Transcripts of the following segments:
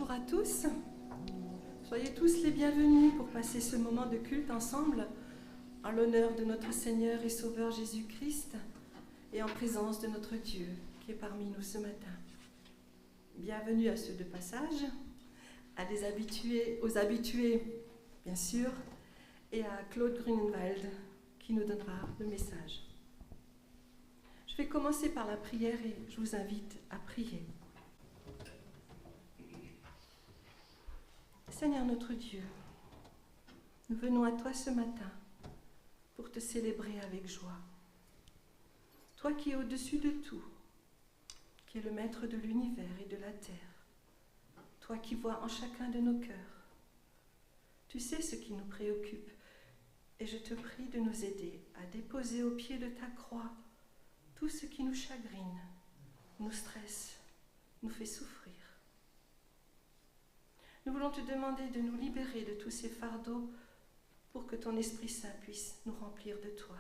Bonjour à tous. Soyez tous les bienvenus pour passer ce moment de culte ensemble en l'honneur de notre Seigneur et Sauveur Jésus-Christ et en présence de notre Dieu qui est parmi nous ce matin. Bienvenue à ceux de passage, aux habitués bien sûr, et à Claude Grunewald qui nous donnera le message. Je vais commencer par la prière et je vous invite à prier. Seigneur notre Dieu, nous venons à toi ce matin pour te célébrer avec joie. Toi qui es au-dessus de tout, qui es le maître de l'univers et de la terre, toi qui vois en chacun de nos cœurs. Tu sais ce qui nous préoccupe et je te prie de nous aider à déposer au pied de ta croix tout ce qui nous chagrine, nous stresse, nous fait souffrir. Nous voulons te demander de nous libérer de tous ces fardeaux pour que ton Esprit Saint puisse nous remplir de toi.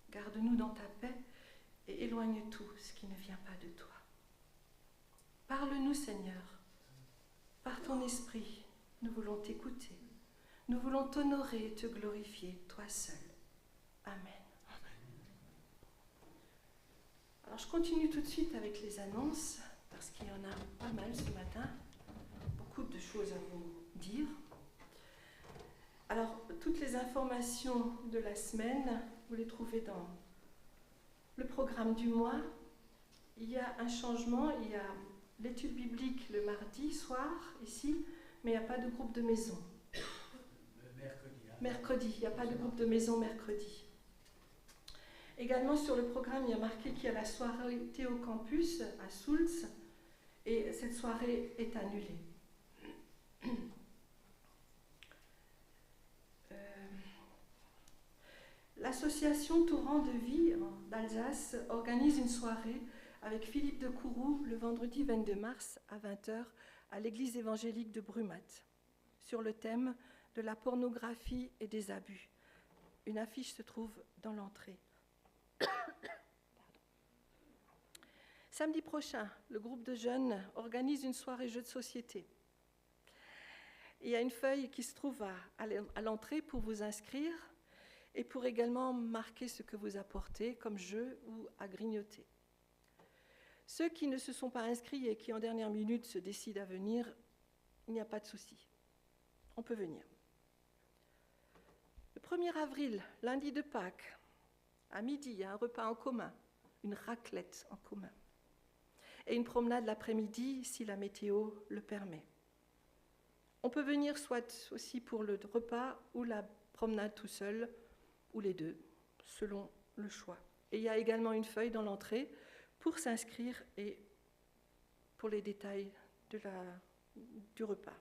Garde-nous dans ta paix et éloigne tout ce qui ne vient pas de toi. Parle-nous, Seigneur. Par ton Esprit, nous voulons t'écouter. Nous voulons t'honorer et te glorifier, toi seul. Amen. Alors, je continue tout de suite avec les annonces, parce qu'il y en a pas mal ce matin. Beaucoup de choses à vous dire. Alors, toutes les informations de la semaine, vous les trouvez dans le programme du mois. Il y a un changement, il y a l'étude biblique le mardi soir, ici, mais il n'y a pas de groupe de maison. Mercredi, il n'y a pas de groupe de maison mercredi. Également sur le programme, il y a marqué qu'il y a la soirée Théo Campus à Soultz, et cette soirée est annulée. L'association Torrent de Vie d'Alsace organise une soirée avec Philippe de Courroux le vendredi 22 mars à 20h à l'église évangélique de Brumat sur le thème de la pornographie et des abus. Une affiche se trouve dans l'entrée. Samedi prochain, le groupe de jeunes organise une soirée jeux de société. Il y a une feuille qui se trouve à l'entrée pour vous inscrire et pour également marquer ce que vous apportez comme jeu ou à grignoter. Ceux qui ne se sont pas inscrits et qui en dernière minute se décident à venir, il n'y a pas de souci. On peut venir. Le 1er avril, lundi de Pâques, à midi, il y a un repas en commun, une raclette en commun. Et une promenade l'après-midi si la météo le permet. On peut venir soit aussi pour le repas ou la promenade tout seul, ou les deux, selon le choix. Et il y a également une feuille dans l'entrée pour s'inscrire et pour les détails du repas.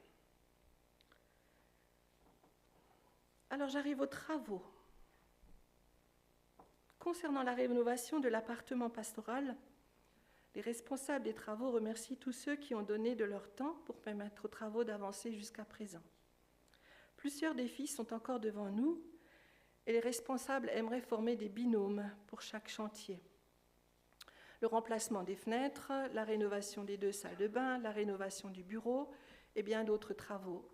Alors j'arrive aux travaux. Concernant la rénovation de l'appartement pastoral, les responsables des travaux remercient tous ceux qui ont donné de leur temps pour permettre aux travaux d'avancer jusqu'à présent. Plusieurs défis sont encore devant nous et les responsables aimeraient former des binômes pour chaque chantier. Le remplacement des fenêtres, la rénovation des 2 salles de bain, la rénovation du bureau et bien d'autres travaux.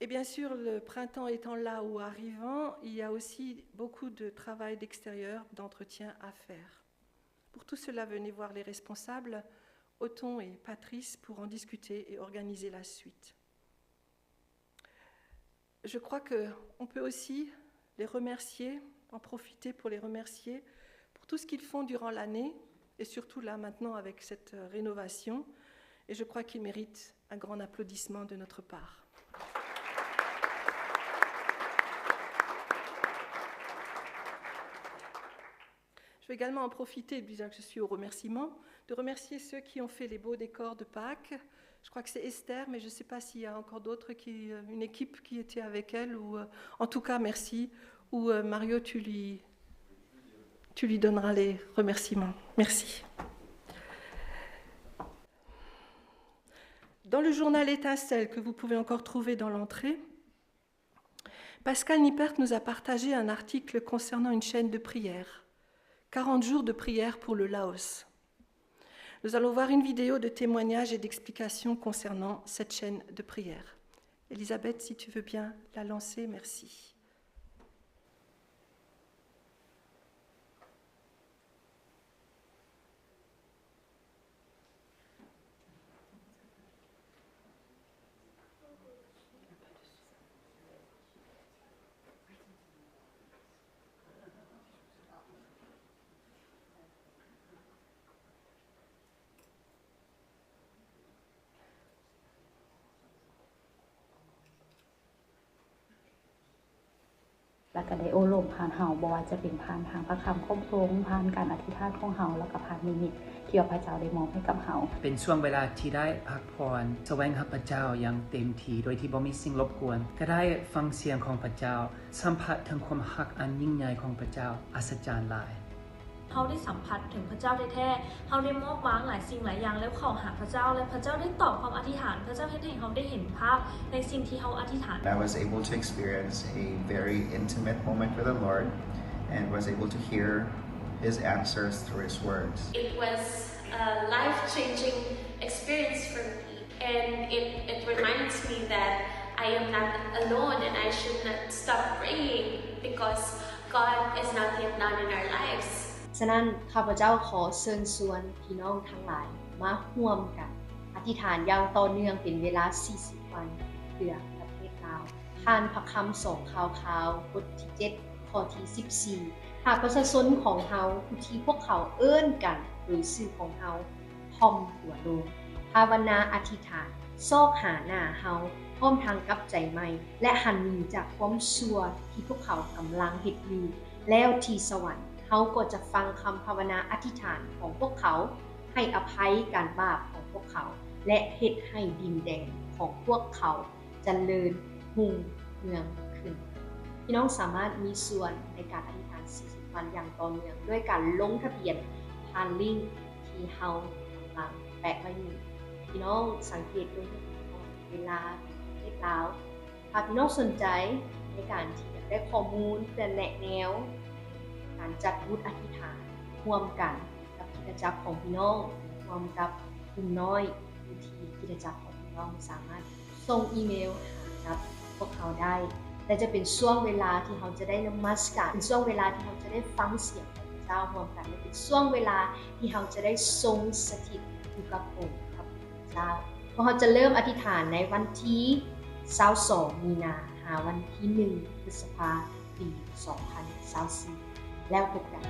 Et bien sûr, le printemps étant là ou arrivant, il y a aussi beaucoup de travail d'extérieur, d'entretien à faire. Pour tout cela, venez voir les responsables, Othon et Patrice, pour en discuter et organiser la suite. Je crois qu'on peut aussi les remercier, en profiter pour les remercier pour tout ce qu'ils font durant l'année, et surtout là maintenant avec cette rénovation. Et je crois qu'ils méritent un grand applaudissement de notre part. Je vais également en profiter, bien que je suis au remerciement, de remercier ceux qui ont fait les beaux décors de Pâques. Je crois que c'est Esther, mais je ne sais pas s'il y a encore d'autres, une équipe qui était avec elle. Ou, en tout cas, merci. Ou Mario, tu lui donneras les remerciements. Merci. Dans le journal Étincelle, que vous pouvez encore trouver dans l'entrée, Pascal Nippert nous a partagé un article concernant une chaîne de prière. 40 jours de prière pour le Laos. Nous allons voir une vidéo de témoignages et d'explications concernant cette chaîne de prière. Elisabeth, si tu veux bien la lancer, merci.แล้วก็ได้โอโลมผ่านเฮาบ่ว่าจะเป็นผ่านทางพระคำคมทรงผ่านการอธิษฐานของเฮาแล้วก็ผ่านนิมิตที่พระเจ้าได้มอบให้กับเฮาเป็นช่วงเวลาที่ได้พักผ่อนแสวงหาพระเจ้าอย่างเต็มที่โดยที่บ่มีสิ่งรบกวนก็ได้ฟังเสียงของพระเจ้าสัมผัสถึงความรักอันยิ่งใหญ่ของพระเจ้าอัศจรรย์หลายเขาได้สัมผัสถึงพระเจ้าแท้ๆเขาได้มอบวางหลายสิ่งหลายอย่างแล้วเข้าหาพระเจ้าและพระเจ้าได้ตอบความอธิษฐานพระเจ้าให้เขาได้เห็นภาพในสิ่งที่เขาอธิษฐาน I was able to experience a very intimate moment with the Lord and was able to hear His answers through His words. It was a life-changing experience for me, and it reminds me that I am not alone and I should not stop praying because God is not yet done in our lives.ฉะนั้นข้าพเจ้าขอเชิญชวนพี่น้องทั้งหลายมาร่วมกันอธิษฐานอย่างต่อเนื่องเป็นเวลา40วันเพื่อประเทศลาวผ่านพระคำสองข่าวบทที่7ข้อที่14หากประชาชนของเฮาผู้ที่พวกเขาเอิ้นกันโดยชื่อของเฮาท่อมหัวลงภาวนาอธิษฐานซอกหาหน้าเฮาพร้อมทางกลับใจใหม่และหันหนีจากความชั่วที่พวกเขากำลังเฮ็ดอยู่แล้วที่สวรรค์เขาก็จะฟังคำภาวนาอธิษฐานของพวกเขาให้อภัยการบาปของพวกเขาและเฮ็ดให้ดินแดนของพวกเขาเจริญรุ่งเรืองขึ้นพี่น้องสามารถมีส่วนในการอธิษฐาน40วันอย่างต่อเนื่องด้วยการลงทะเบียนผ่านลิงก์ที่เฮากำลังแปะไว้นี้พี่น้องสังเกตด้วยเวลาประเทศลาวหากพี่น้องสนใจในการที่จะได้ข้อมูลเพื่อแนะแนวการจัดบูธอธิษฐานร่วมกันกับกิจจักรของพี่น้องร่วมกับกลุ่มน้อยอยู่ที่กิจจักรของพี่น้องสามารถส่งอีเมลหากับพวกเขาได้และจะเป็นช่วงเวลาที่เขาจะได้นมัสการเป็นช่วงเวลาที่เขาจะได้ฟังเสียงของพระเจ้าร่วมกันและเป็นช่วงเวลาที่เขาจะได้ทรงสถิตอยู่กับองค์พระเจ้าเพราะเขาจะเริ่มอธิษฐานในวันที่22มีนาหาวันที่1พฤษภาคมปี2024แล้วพบกัน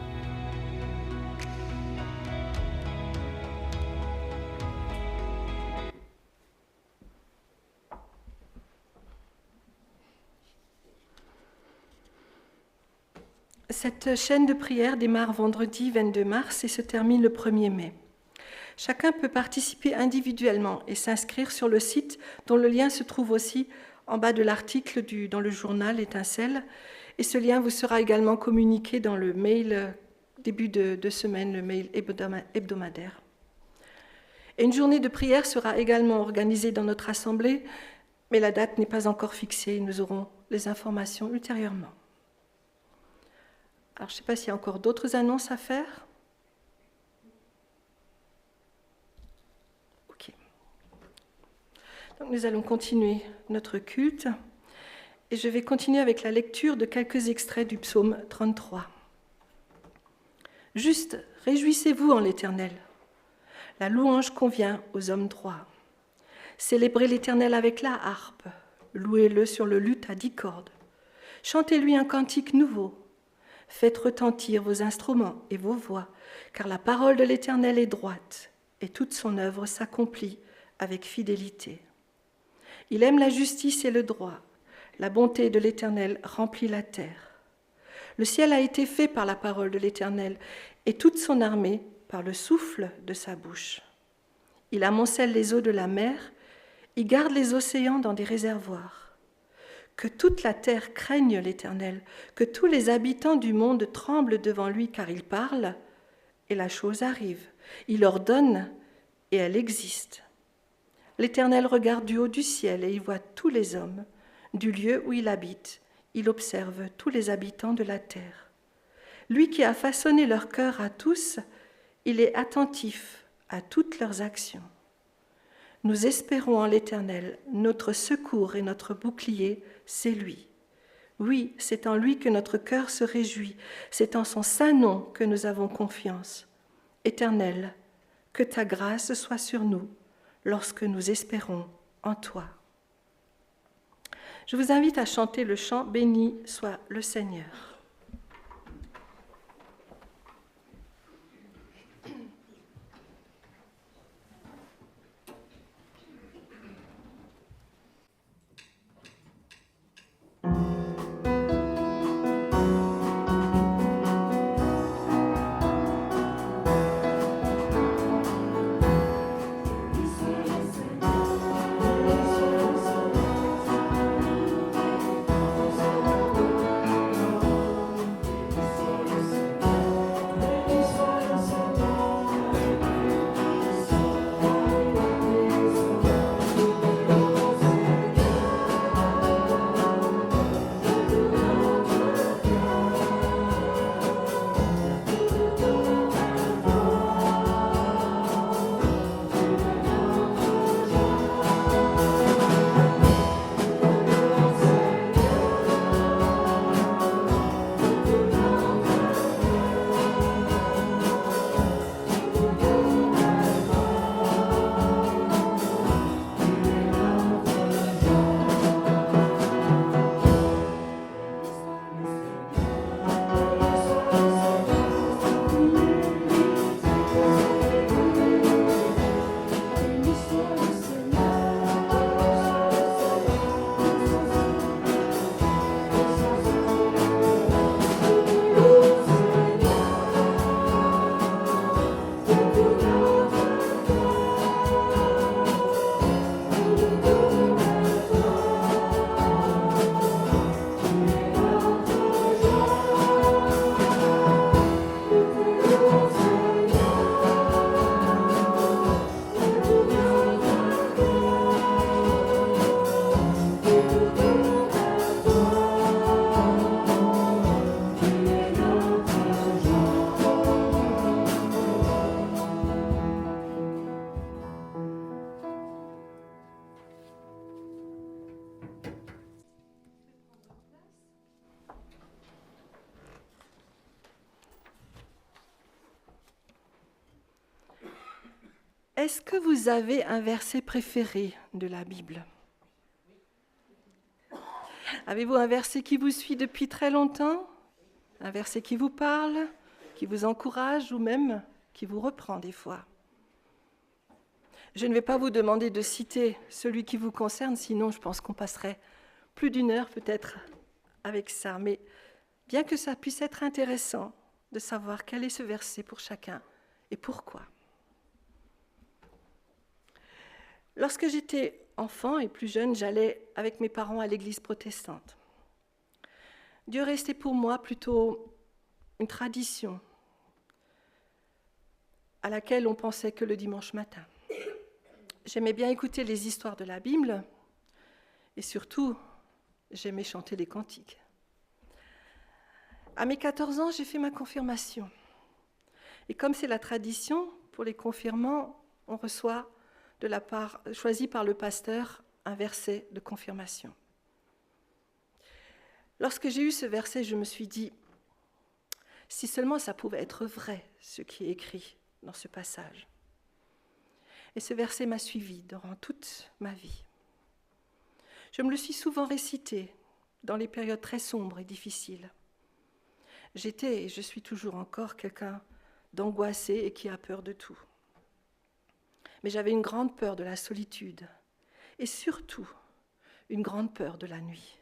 Cette chaîne de prière démarre vendredi 22 mars et se termine le 1er mai. Chacun peut participer individuellement et s'inscrire sur le site dont le lien se trouve aussi en bas de l'article dans le journal Étincelle. Et ce lien vous sera également communiqué dans le mail début de semaine, le mail hebdomadaire. Et une journée de prière sera également organisée dans notre assemblée, mais la date n'est pas encore fixée. Nous aurons les informations ultérieurement. Alors, je ne sais pas s'il y a encore d'autres annonces à faire. Ok. Donc, nous allons continuer notre culte. Et je vais continuer avec la lecture de quelques extraits du psaume 33. Juste, réjouissez-vous en l'Éternel. La louange convient aux hommes droits. Célébrez l'Éternel avec la harpe. Louez-le sur le luth à 10 cordes. Chantez-lui un cantique nouveau. Faites retentir vos instruments et vos voix, car la parole de l'Éternel est droite, et toute son œuvre s'accomplit avec fidélité. Il aime la justice et le droit. La bonté de l'Éternel remplit la terre. Le ciel a été fait par la parole de l'Éternel, et toute son armée par le souffle de sa bouche. Il amoncelle les eaux de la mer, il garde les océans dans des réservoirs. Que toute la terre craigne l'Éternel, que tous les habitants du monde tremblent devant lui, car il parle, et la chose arrive. Il ordonne, et elle existe. L'Éternel regarde du haut du ciel, et il voit tous les hommes. Du lieu où il habite, il observe tous les habitants de la terre. Lui qui a façonné leur cœur à tous, il est attentif à toutes leurs actions. Nous espérons en l'Éternel, notre secours et notre bouclier, c'est lui. Oui, c'est en lui que notre cœur se réjouit, c'est en son saint nom que nous avons confiance. Éternel, que ta grâce soit sur nous lorsque nous espérons en toi. Je vous invite à chanter le chant « Béni soit le Seigneur ». Est-ce que vous avez un verset préféré de la Bible ? Avez-vous un verset qui vous suit depuis très longtemps ? Un verset qui vous parle, qui vous encourage ou même qui vous reprend des fois ? Je ne vais pas vous demander de citer celui qui vous concerne, sinon je pense qu'on passerait plus d'une heure peut-être avec ça. Mais bien que ça puisse être intéressant de savoir quel est ce verset pour chacun et pourquoi. Lorsque j'étais enfant et plus jeune, j'allais avec mes parents à l'église protestante. Dieu restait pour moi plutôt une tradition à laquelle on pensait que le dimanche matin. J'aimais bien écouter les histoires de la Bible et surtout, j'aimais chanter les cantiques. À mes 14 ans, j'ai fait ma confirmation. Et comme c'est la tradition, pour les confirmants, on reçoit choisi par le pasteur, un verset de confirmation. Lorsque j'ai eu ce verset, je me suis dit, si seulement ça pouvait être vrai, ce qui est écrit dans ce passage. Et ce verset m'a suivi durant toute ma vie. Je me le suis souvent récité dans les périodes très sombres et difficiles. J'étais et je suis toujours encore quelqu'un d'angoissé et qui a peur de tout. Mais j'avais une grande peur de la solitude et surtout une grande peur de la nuit,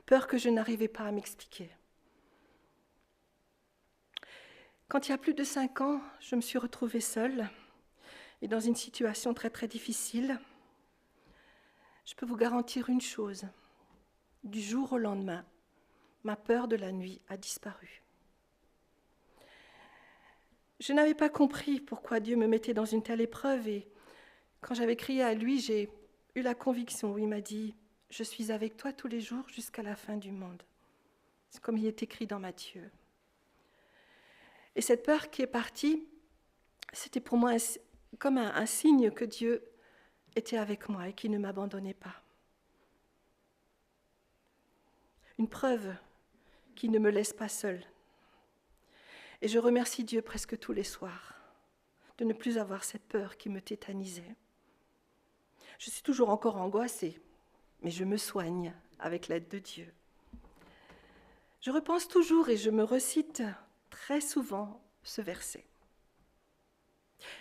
peur que je n'arrivais pas à m'expliquer. Quand il y a plus de 5 ans, je me suis retrouvée seule et dans une situation très très difficile. Je peux vous garantir une chose, du jour au lendemain, ma peur de la nuit a disparu. Je n'avais pas compris pourquoi Dieu me mettait dans une telle épreuve et quand j'avais crié à lui, j'ai eu la conviction où il m'a dit « Je suis avec toi tous les jours jusqu'à la fin du monde ». C'est comme il est écrit dans Matthieu. Et cette peur qui est partie, c'était pour moi comme un signe que Dieu était avec moi et qu'il ne m'abandonnait pas. Une preuve qu'il ne me laisse pas seule. Et je remercie Dieu presque tous les soirs de ne plus avoir cette peur qui me tétanisait. Je suis toujours encore angoissée, mais je me soigne avec l'aide de Dieu. Je repense toujours et je me recite très souvent ce verset.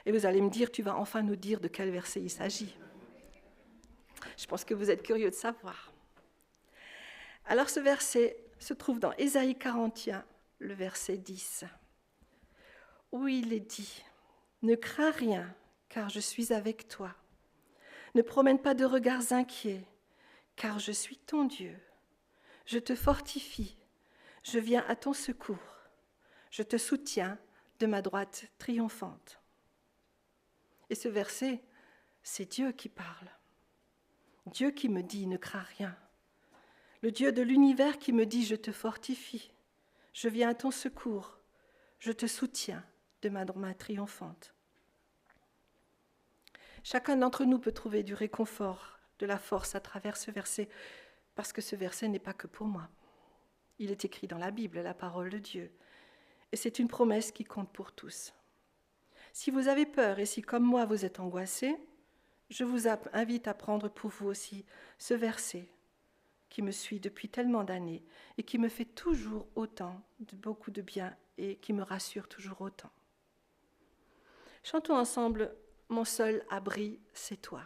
Et vous allez me dire, tu vas enfin nous dire de quel verset il s'agit. Je pense que vous êtes curieux de savoir. Alors ce verset se trouve dans Ésaïe 41, le verset 10, où il est dit « Ne crains rien, car je suis avec toi. Ne promène pas de regards inquiets, car je suis ton Dieu. Je te fortifie, je viens à ton secours. Je te soutiens de ma droite triomphante. » Et ce verset, c'est Dieu qui parle. Dieu qui me dit « Ne crains rien ». Le Dieu de l'univers qui me dit « Je te fortifie, je viens à ton secours, je te soutiens de ma main triomphante. » Chacun d'entre nous peut trouver du réconfort, de la force à travers ce verset, parce que ce verset n'est pas que pour moi. Il est écrit dans la Bible, la parole de Dieu, et c'est une promesse qui compte pour tous. Si vous avez peur et si, comme moi, vous êtes angoissés, je vous invite à prendre pour vous aussi ce verset qui me suit depuis tellement d'années et qui me fait toujours autant, beaucoup de bien et qui me rassure toujours autant. Chantons ensemble « Mon seul abri, c'est toi ».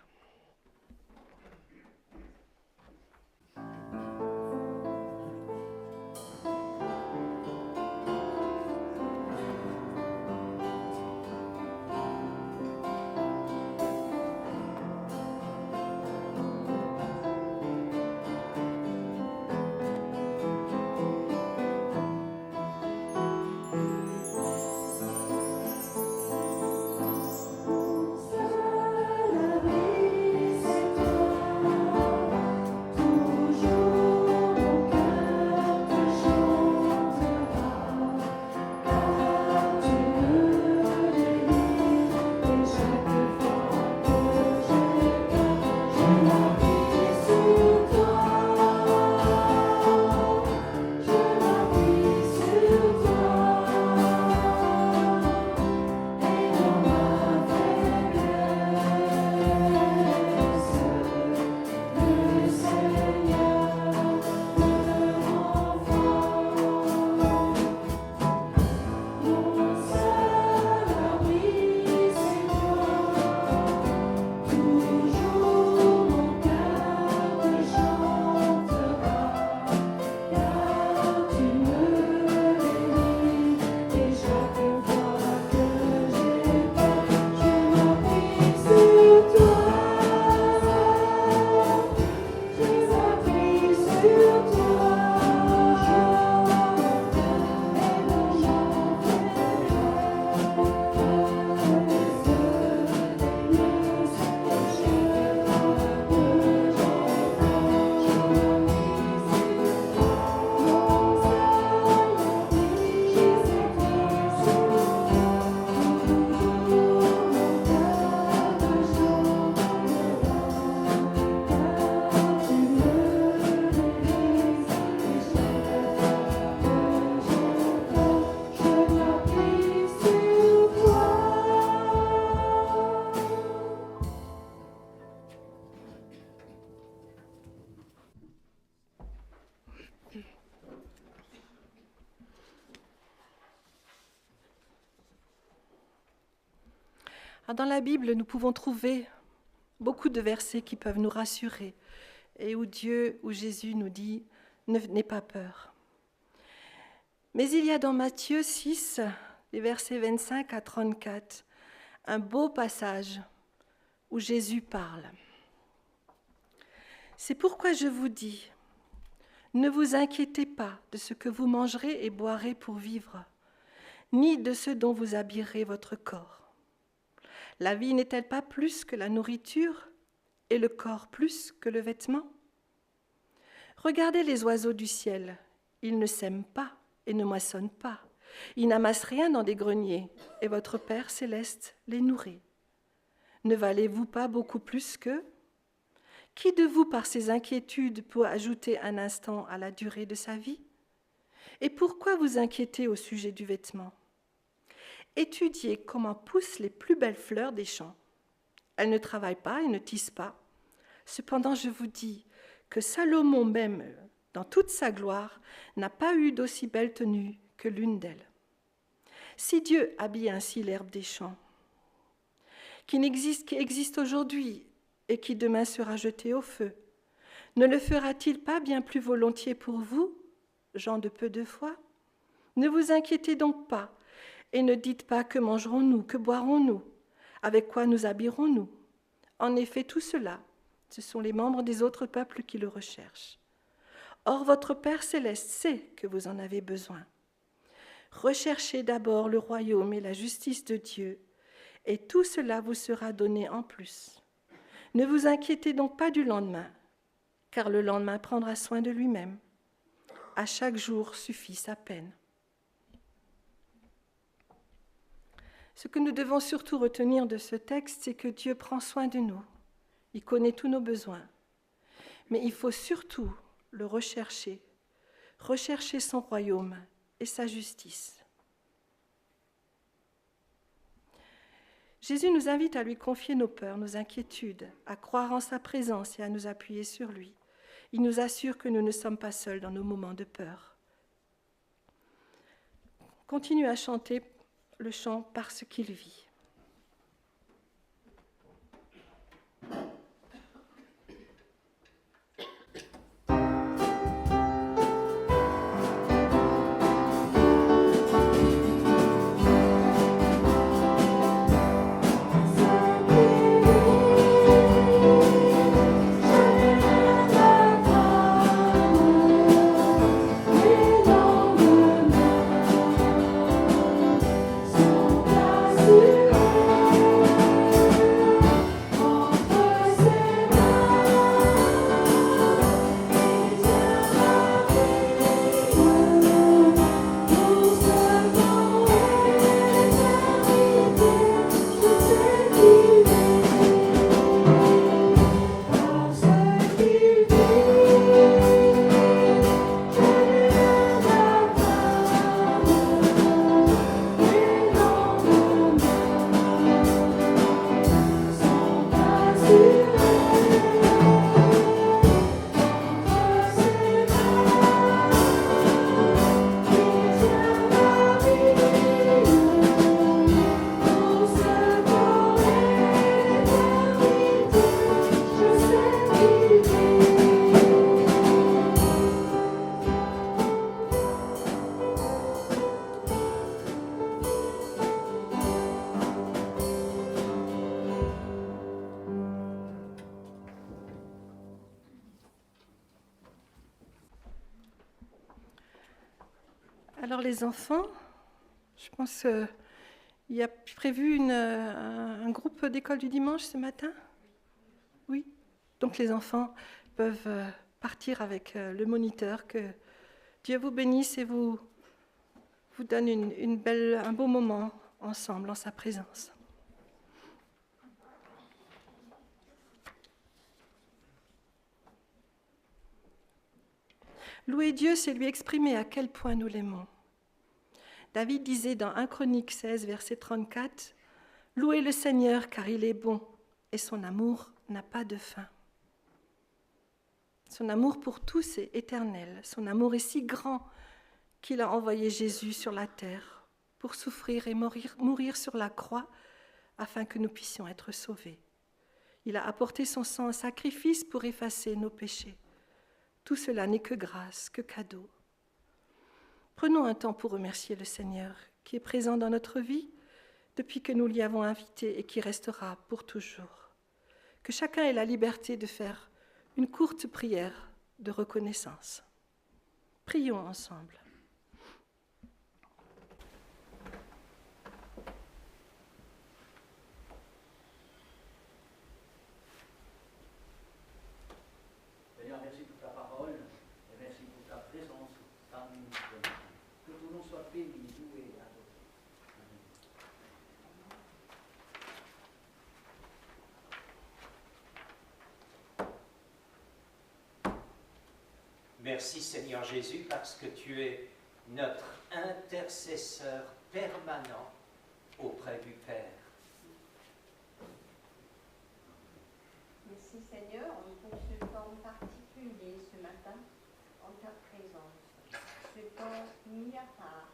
Dans la Bible, nous pouvons trouver beaucoup de versets qui peuvent nous rassurer et où Jésus nous dit « N'aie pas peur ». Mais il y a dans Matthieu 6, les versets 25 à 34, un beau passage où Jésus parle. « C'est pourquoi je vous dis, ne vous inquiétez pas de ce que vous mangerez et boirez pour vivre, ni de ce dont vous habillerez votre corps. La vie n'est-elle pas plus que la nourriture et le corps plus que le vêtement ? Regardez les oiseaux du ciel, ils ne sèment pas et ne moissonnent pas, ils n'amassent rien dans des greniers, et votre Père céleste les nourrit. Ne valez-vous pas beaucoup plus qu'eux ? Qui de vous, par ses inquiétudes, peut ajouter un instant à la durée de sa vie ? Et pourquoi vous inquiétez au sujet du vêtement ? Étudiez comment poussent les plus belles fleurs des champs. Elles ne travaillent pas et ne tissent pas. Cependant, je vous dis que Salomon même, dans toute sa gloire, n'a pas eu d'aussi belle tenue que l'une d'elles. Si Dieu habille ainsi l'herbe des champs, qui existe aujourd'hui et qui demain sera jetée au feu, ne le fera-t-il pas bien plus volontiers pour vous, gens de peu de foi ? Ne vous inquiétez donc pas, et ne dites pas que mangerons-nous, que boirons-nous, avec quoi nous habillerons-nous. En effet, tout cela, ce sont les membres des autres peuples qui le recherchent. Or, votre Père céleste sait que vous en avez besoin. Recherchez d'abord le royaume et la justice de Dieu, et tout cela vous sera donné en plus. Ne vous inquiétez donc pas du lendemain, car le lendemain prendra soin de lui-même. À chaque jour suffit sa peine. Ce que nous devons surtout retenir de ce texte, c'est que Dieu prend soin de nous. Il connaît tous nos besoins. Mais il faut surtout le rechercher son royaume et sa justice. Jésus nous invite à lui confier nos peurs, nos inquiétudes, à croire en sa présence et à nous appuyer sur lui. Il nous assure que nous ne sommes pas seuls dans nos moments de peur. Continue à chanter le chant « Parce qu'il vit ». Alors les enfants, je pense qu'il y a prévu un groupe d'école du dimanche ce matin ? Oui. Donc les enfants peuvent partir avec le moniteur. Que Dieu vous bénisse et vous donne un beau moment ensemble en sa présence. Louer Dieu, c'est lui exprimer à quel point nous l'aimons. David disait dans 1 Chronique 16, verset 34, « Louez le Seigneur car il est bon et son amour n'a pas de fin. » Son amour pour tous est éternel. Son amour est si grand qu'il a envoyé Jésus sur la terre pour souffrir et mourir sur la croix afin que nous puissions être sauvés. Il a apporté son sang en sacrifice pour effacer nos péchés. Tout cela n'est que grâce, que cadeau. Prenons un temps pour remercier le Seigneur qui est présent dans notre vie depuis que nous l'y avons invité et qui restera pour toujours. Que chacun ait la liberté de faire une courte prière de reconnaissance. Prions ensemble. Seigneur, merci pour ta parole et merci pour ta présence parmi nous. Que tout le monde soit béni, loué et adoré. Amen. Merci Seigneur Jésus parce que tu es notre intercesseur permanent auprès du Père. Merci Seigneur pour ce temps particulier ce matin en ta présence. Ce temps mis à part,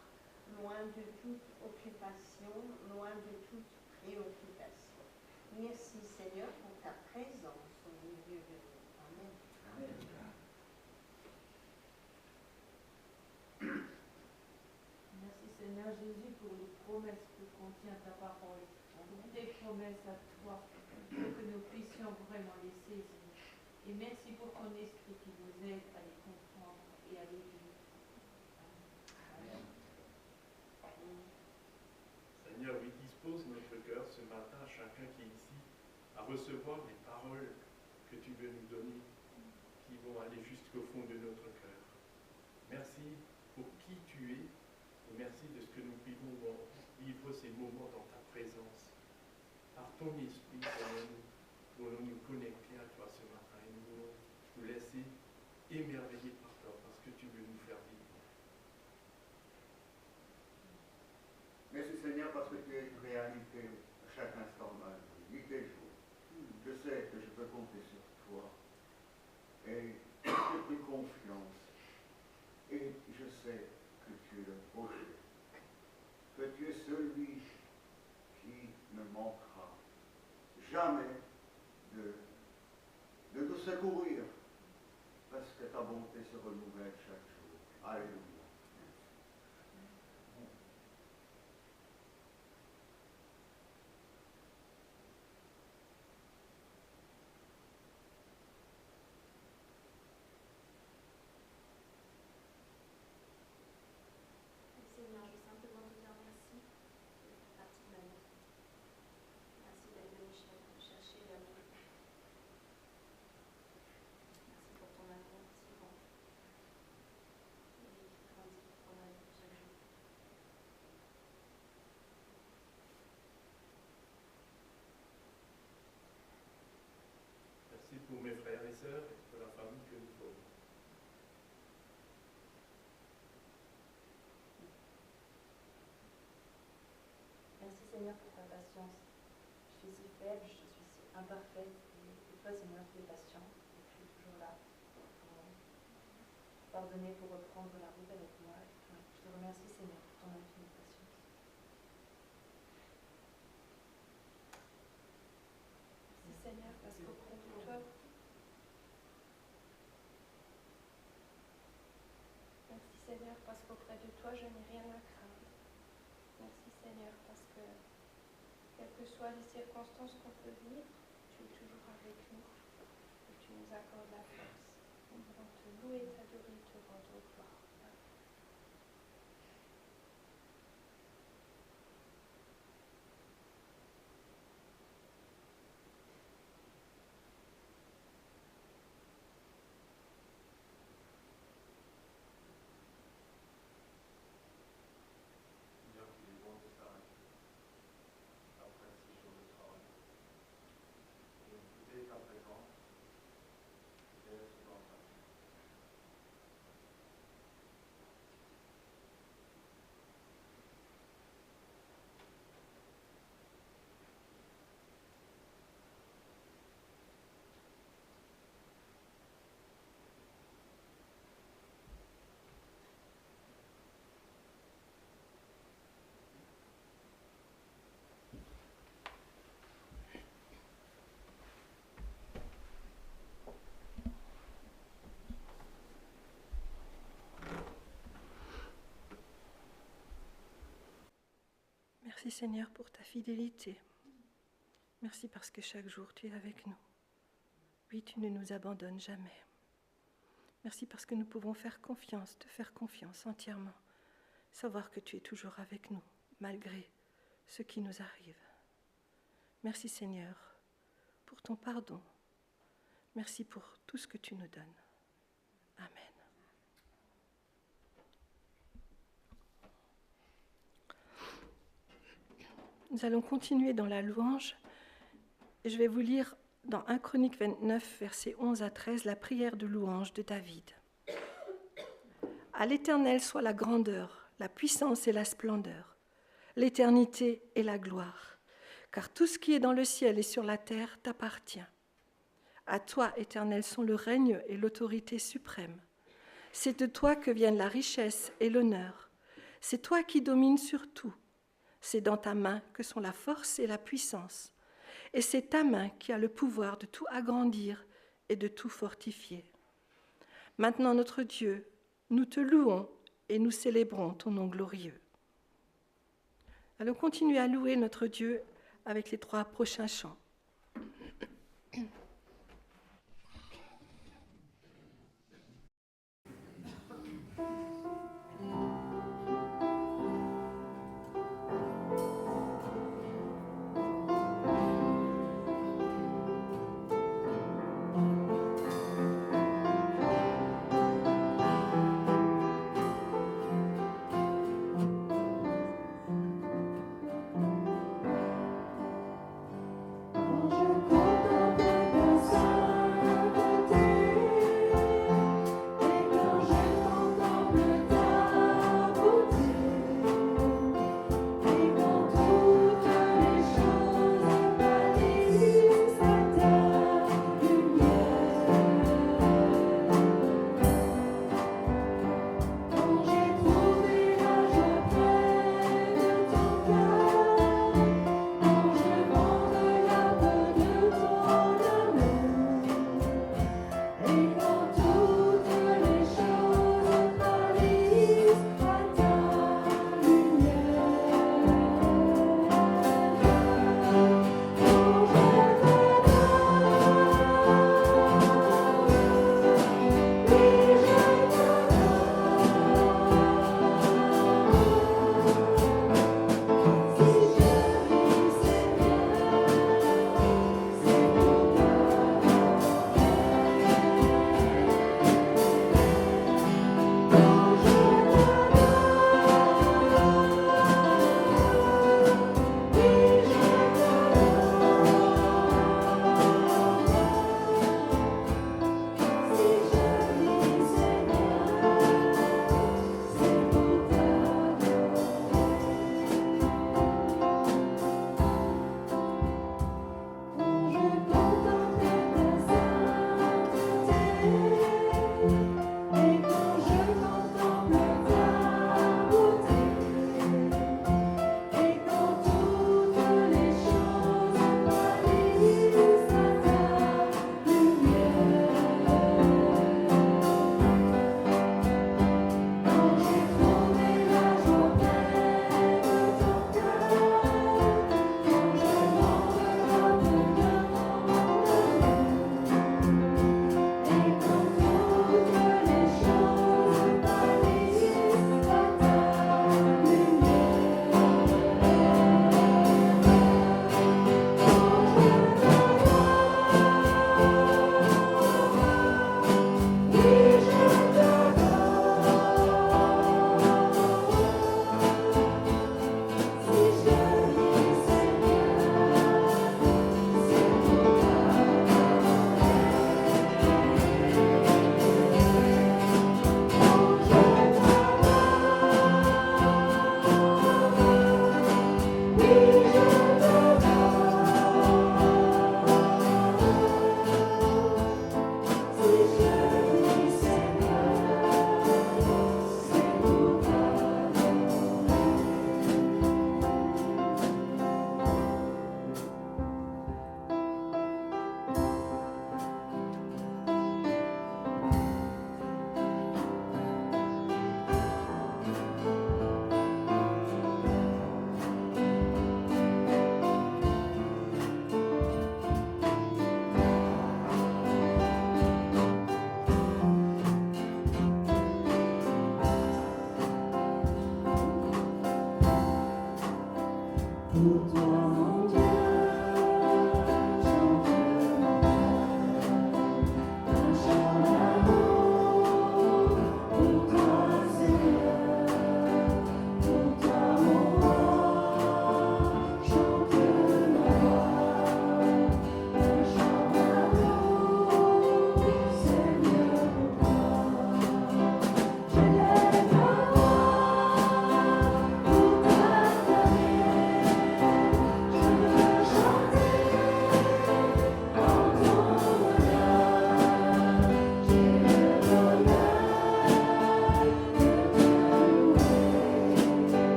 loin de toute occupation, loin de toute préoccupation. Merci Seigneur pour ta présence au milieu de nous. Amen. Amen. Merci Seigneur Jésus pour les promesses que contient ta parole. Des promesses à toi pour que nous puissions vraiment les saisir. Et merci pour ton esprit qui nous aide à les comprendre et à les vivre. Amen. Seigneur, oui, dispose notre cœur ce matin, chacun qui est ici, à recevoir les paroles que tu veux nous donner, qui vont aller jusqu'au fond de notre cœur. Merci pour qui tu es, et merci de ce que nous pouvons vivre ces moments dans ta présence. Par ton esprit, Seigneur, nous voulons nous connecter à toi ce matin et nous voulons nous laisser émerveiller par toi parce que tu veux nous faire vivre. Merci Seigneur parce que tu es une réalité à chaque instant de ma vie, nuit et jour. Je sais que je peux compter sur toi et j'ai pris confiance. Et je sais que tu es le projet, que tu es celui qui ne manquera jamais de nous secourir, parce que ta bonté se renouvelle chaque jour. Alléluia. Seigneur, je veux simplement te dire merci de cette partie de ma vie. Merci d'être venu me chercher l'amour. Merci pour ton amour si grand et qui grandit pour ma vie chaque jour. Merci pour mes frères et sœurs et pour la famille que nous formons. Merci Seigneur pour ta patience. Je suis si faible, je suis si imparfaite. Et toi Seigneur, tu es patient. Et tu es toujours là pour pardonner, pour reprendre la route avec moi. Je te remercie Seigneur pour ton infinie patience. Merci Seigneur parce qu'auprès de toi, merci Seigneur parce qu'auprès de toi, je n'ai rien à craindre. Merci Seigneur parce que, quelles que soient les circonstances qu'on peut vivre, tu es toujours avec nous et tu nous accordes la force. Nous voulons te louer, t'adorer, te rendre gloire. Merci Seigneur pour ta fidélité. Merci parce que chaque jour tu es avec nous. Oui, tu ne nous abandonnes jamais. Merci parce que nous pouvons faire confiance, te faire confiance entièrement. Savoir que tu es toujours avec nous, malgré ce qui nous arrive. Merci Seigneur pour ton pardon. Merci pour tout ce que tu nous donnes. Amen. Nous allons continuer dans la louange. Et je vais vous lire dans 1 Chronique 29, versets 11 à 13, la prière de louange de David. À l'Éternel soit la grandeur, la puissance et la splendeur, l'éternité et la gloire, car tout ce qui est dans le ciel et sur la terre t'appartient. À toi, Éternel, sont le règne et l'autorité suprême. C'est de toi que viennent la richesse et l'honneur. C'est toi qui domines sur tout. C'est dans ta main que sont la force et la puissance. Et c'est ta main qui a le pouvoir de tout agrandir et de tout fortifier. Maintenant, notre Dieu, nous te louons et nous célébrons ton nom glorieux. Allons continuer à louer notre Dieu avec les 3 prochains chants.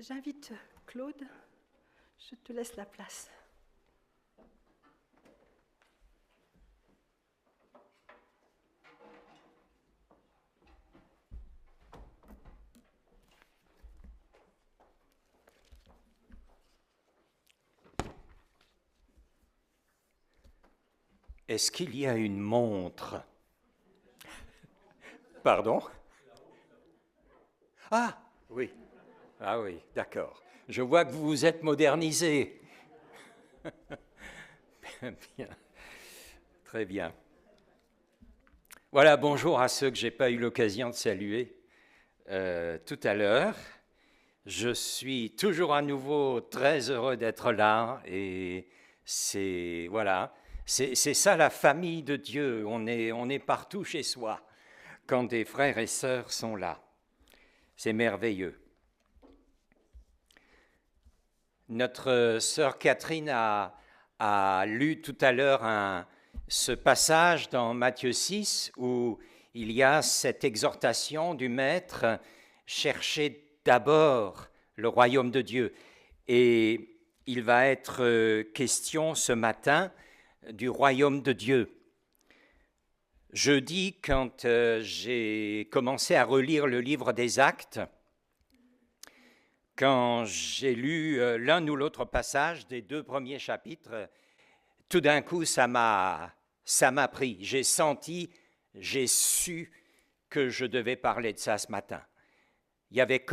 J'invite Claude, je te laisse la place. Est-ce qu'il y a une montre? Pardon? Ah, oui. Ah oui, d'accord. Je vois que vous vous êtes modernisé. Bien. Très bien. Voilà, bonjour à ceux que je n'ai pas eu l'occasion de saluer tout à l'heure. Je suis toujours à nouveau très heureux d'être là et c'est ça la famille de Dieu. On est partout chez soi quand des frères et sœurs sont là. C'est merveilleux. Notre sœur Catherine a lu tout à l'heure ce passage dans Matthieu 6 où il y a cette exhortation du Maître, cherchez d'abord le royaume de Dieu. Et il va être question ce matin du royaume de Dieu. Jeudi, quand j'ai commencé à relire le livre des Actes, quand j'ai lu l'un ou l'autre passage des 2 premiers chapitres, tout d'un coup, ça m'a pris. J'ai su que je devais parler de ça ce matin. Il y avait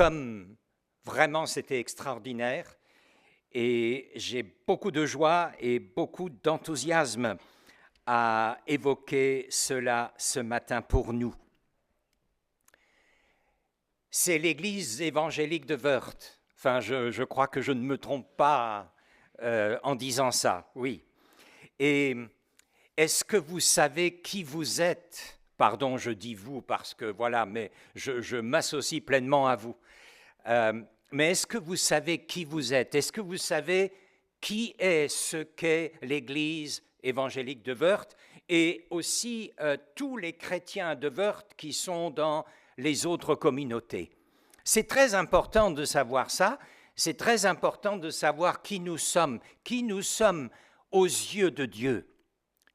vraiment, c'était extraordinaire. Et j'ai beaucoup de joie et beaucoup d'enthousiasme à évoquer cela ce matin pour nous. C'est l'église évangélique de Wörth. Enfin, je crois que je ne me trompe pas en disant ça, oui. Et est-ce que vous savez qui vous êtes? Pardon, je dis vous parce que voilà, mais je m'associe pleinement à vous. Mais est-ce que vous savez qui vous êtes? Est-ce que vous savez qui est ce qu'est l'Église évangélique de Wörth et aussi tous les chrétiens de Wörth qui sont dans les autres communautés? C'est très important de savoir ça, c'est très important de savoir qui nous sommes aux yeux de Dieu,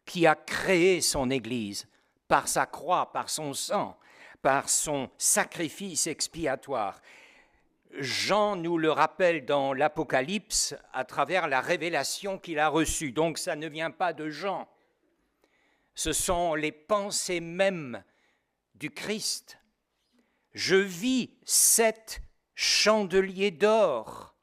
qui a créé son Église par sa croix, par son sang, par son sacrifice expiatoire. Jean nous le rappelle dans l'Apocalypse à travers la révélation qu'il a reçue. Donc ça ne vient pas de Jean. Ce sont les pensées mêmes du Christ. Je vis 7 chandeliers d'or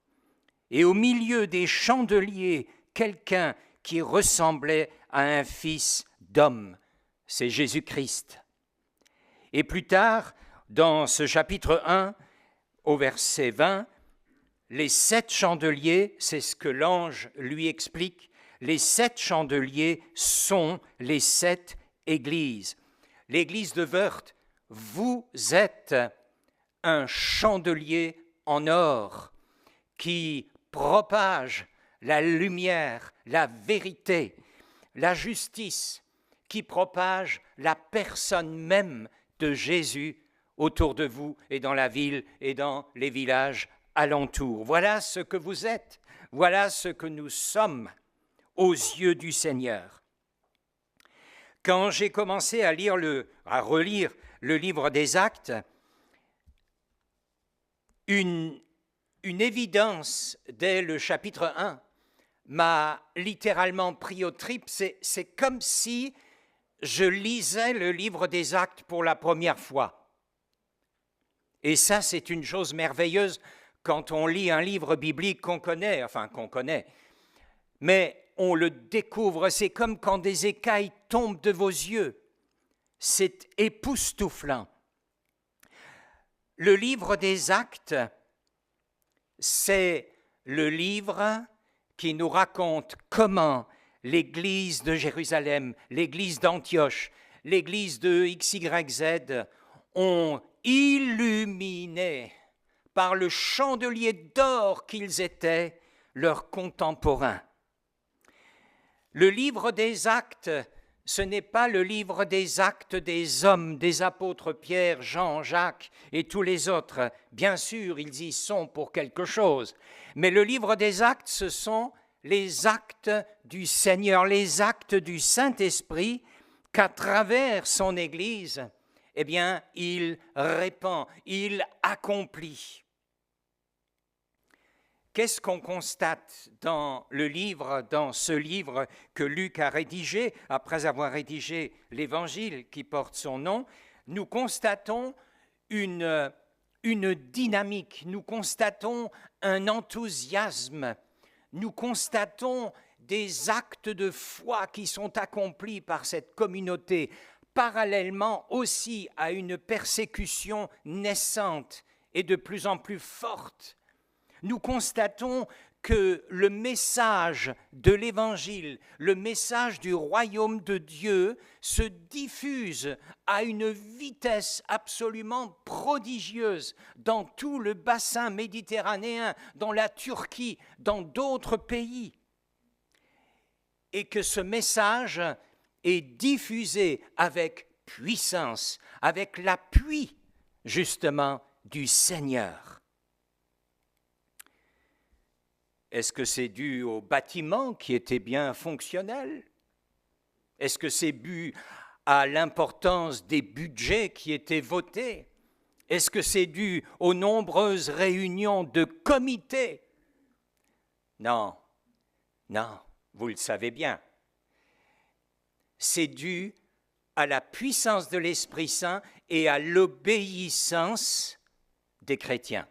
et au milieu des chandeliers, quelqu'un qui ressemblait à un fils d'homme. C'est Jésus-Christ. Et plus tard, dans ce chapitre 1, au verset 20, les 7 chandeliers, c'est ce que l'ange lui explique, les 7 chandeliers sont les 7 églises. L'église de Wörth, vous êtes un chandelier en or qui propage la lumière, la vérité, la justice, qui propage la personne même de Jésus autour de vous et dans la ville et dans les villages alentours. Voilà ce que vous êtes, voilà ce que nous sommes aux yeux du Seigneur. Quand j'ai commencé à relire le livre des Actes, une évidence dès le chapitre 1 m'a littéralement pris aux tripes. C'est comme si je lisais le livre des Actes pour la première fois. Et ça, c'est une chose merveilleuse quand on lit un livre biblique qu'on connaît, mais on le découvre, c'est comme quand des écailles tombent de vos yeux. C'est époustouflant. Le livre des Actes, c'est le livre qui nous raconte comment l'église de Jérusalem, l'église d'Antioche, l'église de XYZ ont illuminé par le chandelier d'or qu'ils étaient leurs contemporains. Le livre des Actes, ce n'est pas le livre des actes des hommes, des apôtres Pierre, Jean, Jacques et tous les autres. Bien sûr, ils y sont pour quelque chose. Mais le livre des actes, ce sont les actes du Seigneur, les actes du Saint-Esprit qu'à travers son Église, eh bien, il répand, il accomplit. Qu'est-ce qu'on constate dans ce livre que Luc a rédigé, après avoir rédigé l'Évangile qui porte son nom? Nous constatons une dynamique, nous constatons un enthousiasme, nous constatons des actes de foi qui sont accomplis par cette communauté, parallèlement aussi à une persécution naissante et de plus en plus forte. Nous constatons que le message de l'Évangile, le message du royaume de Dieu se diffuse à une vitesse absolument prodigieuse dans tout le bassin méditerranéen, dans la Turquie, dans d'autres pays. Et que ce message est diffusé avec puissance, avec l'appui justement du Seigneur. Est-ce que c'est dû au bâtiment qui était bien fonctionnel? Est-ce que c'est dû à l'importance des budgets qui étaient votés? Est-ce que c'est dû aux nombreuses réunions de comités? Non, vous le savez bien. C'est dû à la puissance de l'Esprit Saint et à l'obéissance des chrétiens.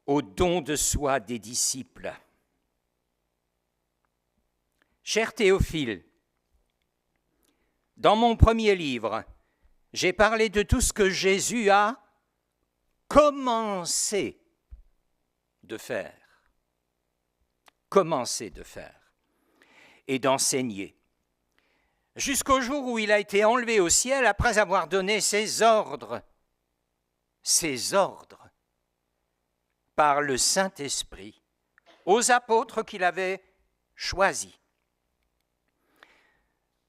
Au don de soi des disciples. Cher Théophile, dans mon premier livre, j'ai parlé de tout ce que Jésus a commencé de faire et d'enseigner, jusqu'au jour où il a été enlevé au ciel après avoir donné ses ordres par le Saint-Esprit aux apôtres qu'il avait choisis.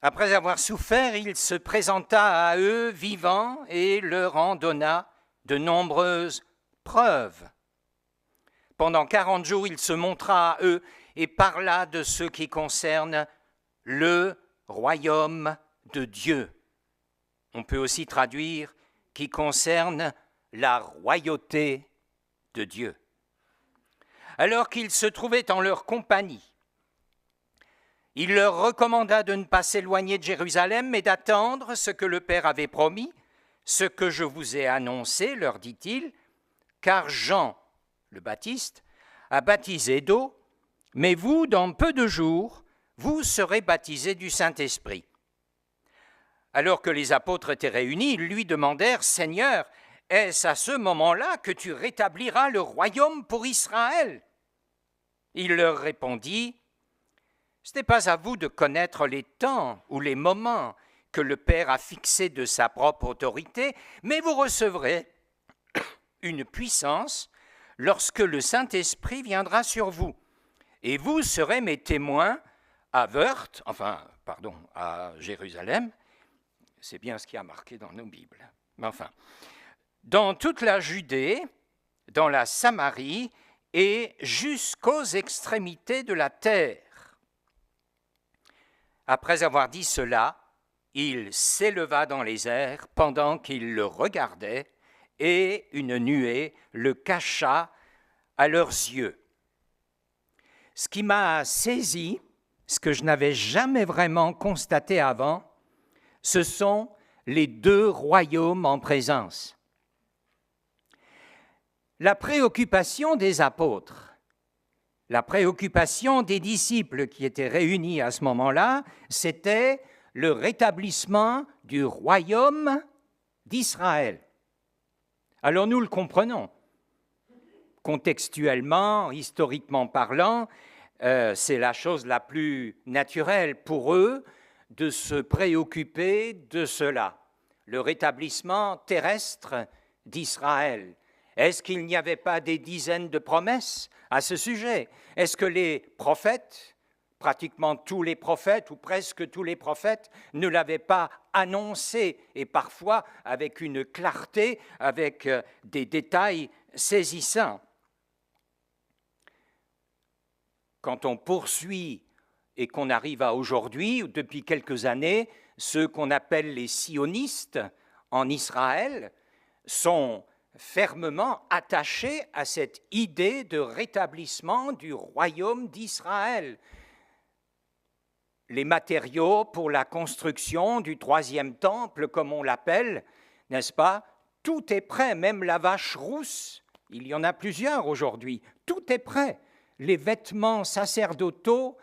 Après avoir souffert, il se présenta à eux vivant et leur en donna de nombreuses preuves. Pendant 40 jours, il se montra à eux et parla de ce qui concerne le royaume de Dieu. On peut aussi traduire qui concerne la royauté de Dieu. Alors qu'ils se trouvaient en leur compagnie, il leur recommanda de ne pas s'éloigner de Jérusalem, mais d'attendre ce que le Père avait promis, ce que je vous ai annoncé, leur dit-il, car Jean, le Baptiste, a baptisé d'eau, mais vous, dans peu de jours, vous serez baptisés du Saint-Esprit. Alors que les apôtres étaient réunis, ils lui demandèrent, « Seigneur, est-ce à ce moment-là que tu rétabliras le royaume pour Israël ?» Il leur répondit, « Ce n'est pas à vous de connaître les temps ou les moments que le Père a fixés de sa propre autorité, mais vous recevrez une puissance lorsque le Saint-Esprit viendra sur vous. Et vous serez mes témoins à Jérusalem. » C'est bien ce qui a marqué dans nos Bibles. Mais enfin, dans toute la Judée, dans la Samarie et jusqu'aux extrémités de la terre. Après avoir dit cela, il s'éleva dans les airs pendant qu'ils le regardaient, et une nuée le cacha à leurs yeux. Ce qui m'a saisi, ce que je n'avais jamais vraiment constaté avant, ce sont les deux royaumes en présence. La préoccupation des apôtres, la préoccupation des disciples qui étaient réunis à ce moment-là, c'était le rétablissement du royaume d'Israël. Alors nous le comprenons. Contextuellement, historiquement parlant, c'est la chose la plus naturelle pour eux de se préoccuper de cela, le rétablissement terrestre d'Israël. Est-ce qu'il n'y avait pas des dizaines de promesses à ce sujet? Est-ce que les prophètes Pratiquement tous les prophètes, ou presque tous les prophètes, ne l'avaient pas annoncé, et parfois avec une clarté, avec des détails saisissants. Quand on poursuit et qu'on arrive à aujourd'hui, ou depuis quelques années, ceux qu'on appelle les sionistes en Israël sont fermement attachés à cette idée de rétablissement du royaume d'Israël. Les matériaux pour la construction du troisième temple, comme on l'appelle, n'est-ce pas? Tout est prêt, même la vache rousse, il y en a plusieurs aujourd'hui, tout est prêt. Les vêtements sacerdotaux,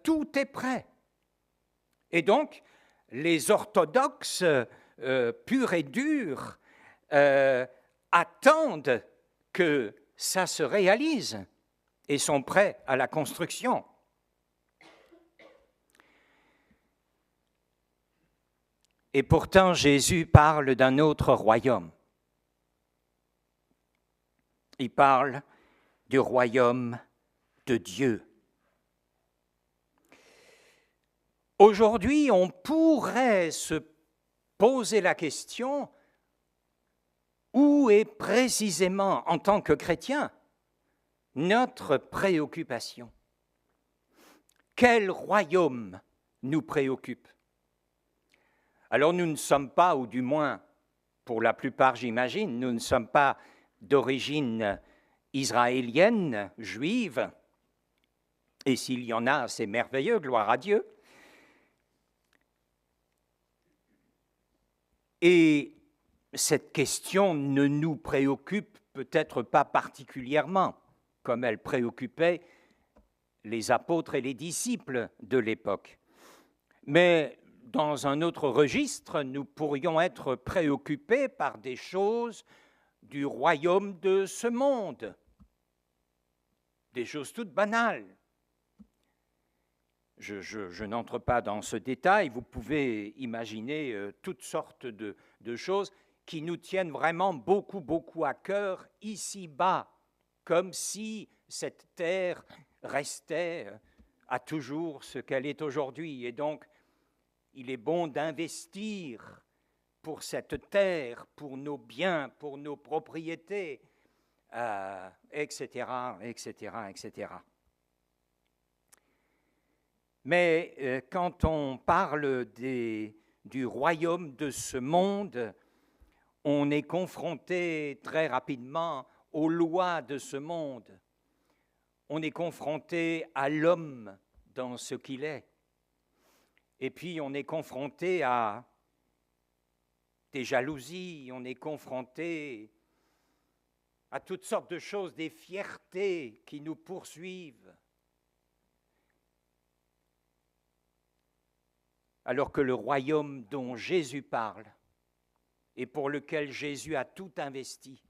tout est prêt. Et donc, les orthodoxes purs et durs attendent que ça se réalise et sont prêts à la construction. Et pourtant, Jésus parle d'un autre royaume. Il parle du royaume de Dieu. Aujourd'hui, on pourrait se poser la question, où est précisément, en tant que chrétien, notre préoccupation? Quel royaume nous préoccupe? Alors nous ne sommes pas, ou du moins pour la plupart j'imagine, nous ne sommes pas d'origine israélienne, juive, et s'il y en a, c'est merveilleux, gloire à Dieu. Et cette question ne nous préoccupe peut-être pas particulièrement, comme elle préoccupait les apôtres et les disciples de l'époque. Mais dans un autre registre, nous pourrions être préoccupés par des choses du royaume de ce monde, des choses toutes banales. Je n'entre pas dans ce détail, vous pouvez imaginer toutes sortes de choses qui nous tiennent vraiment beaucoup, beaucoup à cœur ici-bas, comme si cette terre restait à toujours ce qu'elle est aujourd'hui. Et donc, il est bon d'investir pour cette terre, pour nos biens, pour nos propriétés, etc., etc., etc. Mais quand on parle du royaume de ce monde, on est confronté très rapidement aux lois de ce monde. On est confronté à l'homme dans ce qu'il est. Et puis on est confronté à des jalousies, on est confronté à toutes sortes de choses, des fiertés qui nous poursuivent. Alors que le royaume dont Jésus parle et pour lequel Jésus a tout investi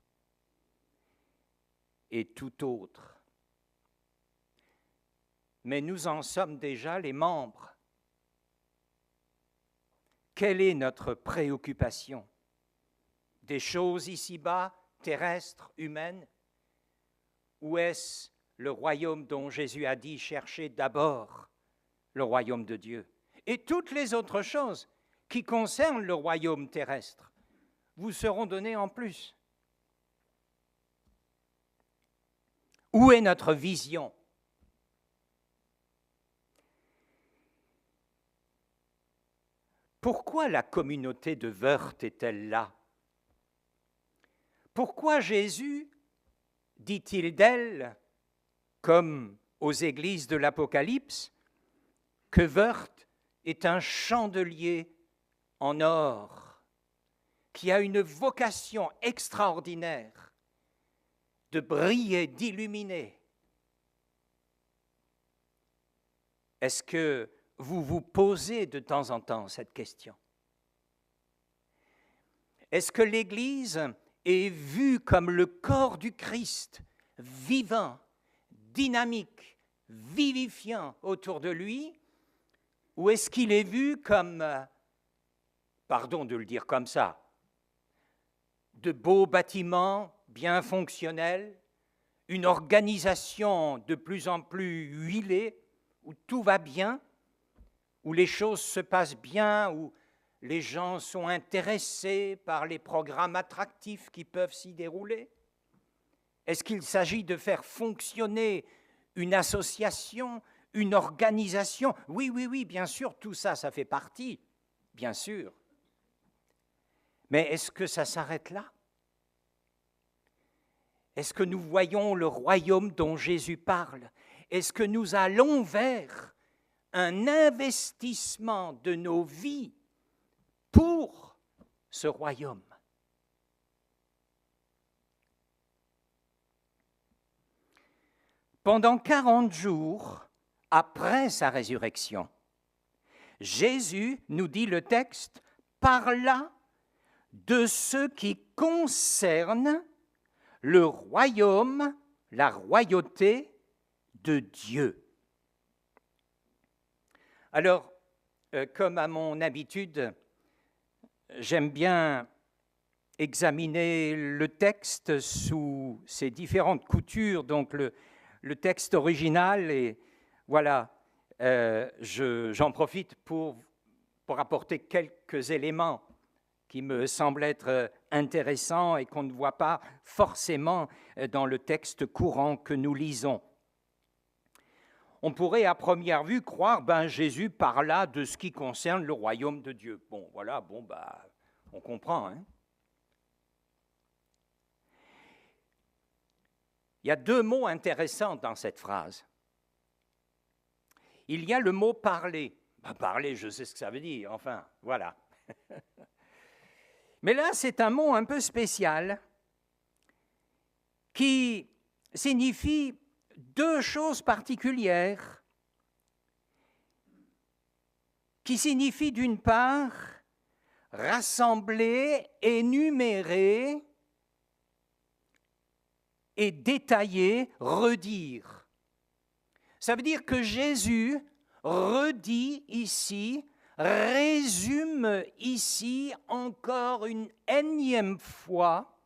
est tout autre. Mais nous en sommes déjà les membres. Quelle est notre préoccupation? Des choses ici-bas, terrestres, humaines? Ou est-ce le royaume dont Jésus a dit « cherchez d'abord le royaume de Dieu » et toutes les autres choses qui concernent le royaume terrestre vous seront données en plus? Où est notre vision? Pourquoi la communauté de Wörth est-elle là? Pourquoi Jésus dit-il d'elle, comme aux églises de l'Apocalypse, que Wörth est un chandelier en or qui a une vocation extraordinaire de briller, d'illuminer? Est-ce que vous vous posez de temps en temps cette question? Est-ce que l'Église est vue comme le corps du Christ, vivant, dynamique, vivifiant autour de lui, ou est-ce qu'il est vu comme, pardon de le dire comme ça, de beaux bâtiments bien fonctionnels, une organisation de plus en plus huilée, où tout va bien, où les choses se passent bien, où les gens sont intéressés par les programmes attractifs qui peuvent s'y dérouler? Est-ce qu'il s'agit de faire fonctionner une association, une organisation? Oui, bien sûr, tout ça, ça fait partie, bien sûr. Mais est-ce que ça s'arrête là? Est-ce que nous voyons le royaume dont Jésus parle? Est-ce que nous allons vers un investissement de nos vies pour ce royaume? Pendant 40 jours après sa résurrection, Jésus, nous dit le texte, parla de ce qui concerne le royaume, la royauté de Dieu. Alors, comme à mon habitude, j'aime bien examiner le texte sous ses différentes coutures, donc le texte original, et voilà, j'en profite pour apporter quelques éléments qui me semblent être intéressants et qu'on ne voit pas forcément dans le texte courant que nous lisons. On pourrait à première vue croire, Jésus parla de ce qui concerne le royaume de Dieu. Bon, voilà, on comprend, hein. Il y a deux mots intéressants dans cette phrase. Il y a le mot « parler ». Parler, je sais ce que ça veut dire, enfin, voilà. Mais là, c'est un mot un peu spécial qui signifie deux choses particulières, qui signifient d'une part rassembler, énumérer et détailler, redire. Ça veut dire que Jésus redit ici, résume ici encore une énième fois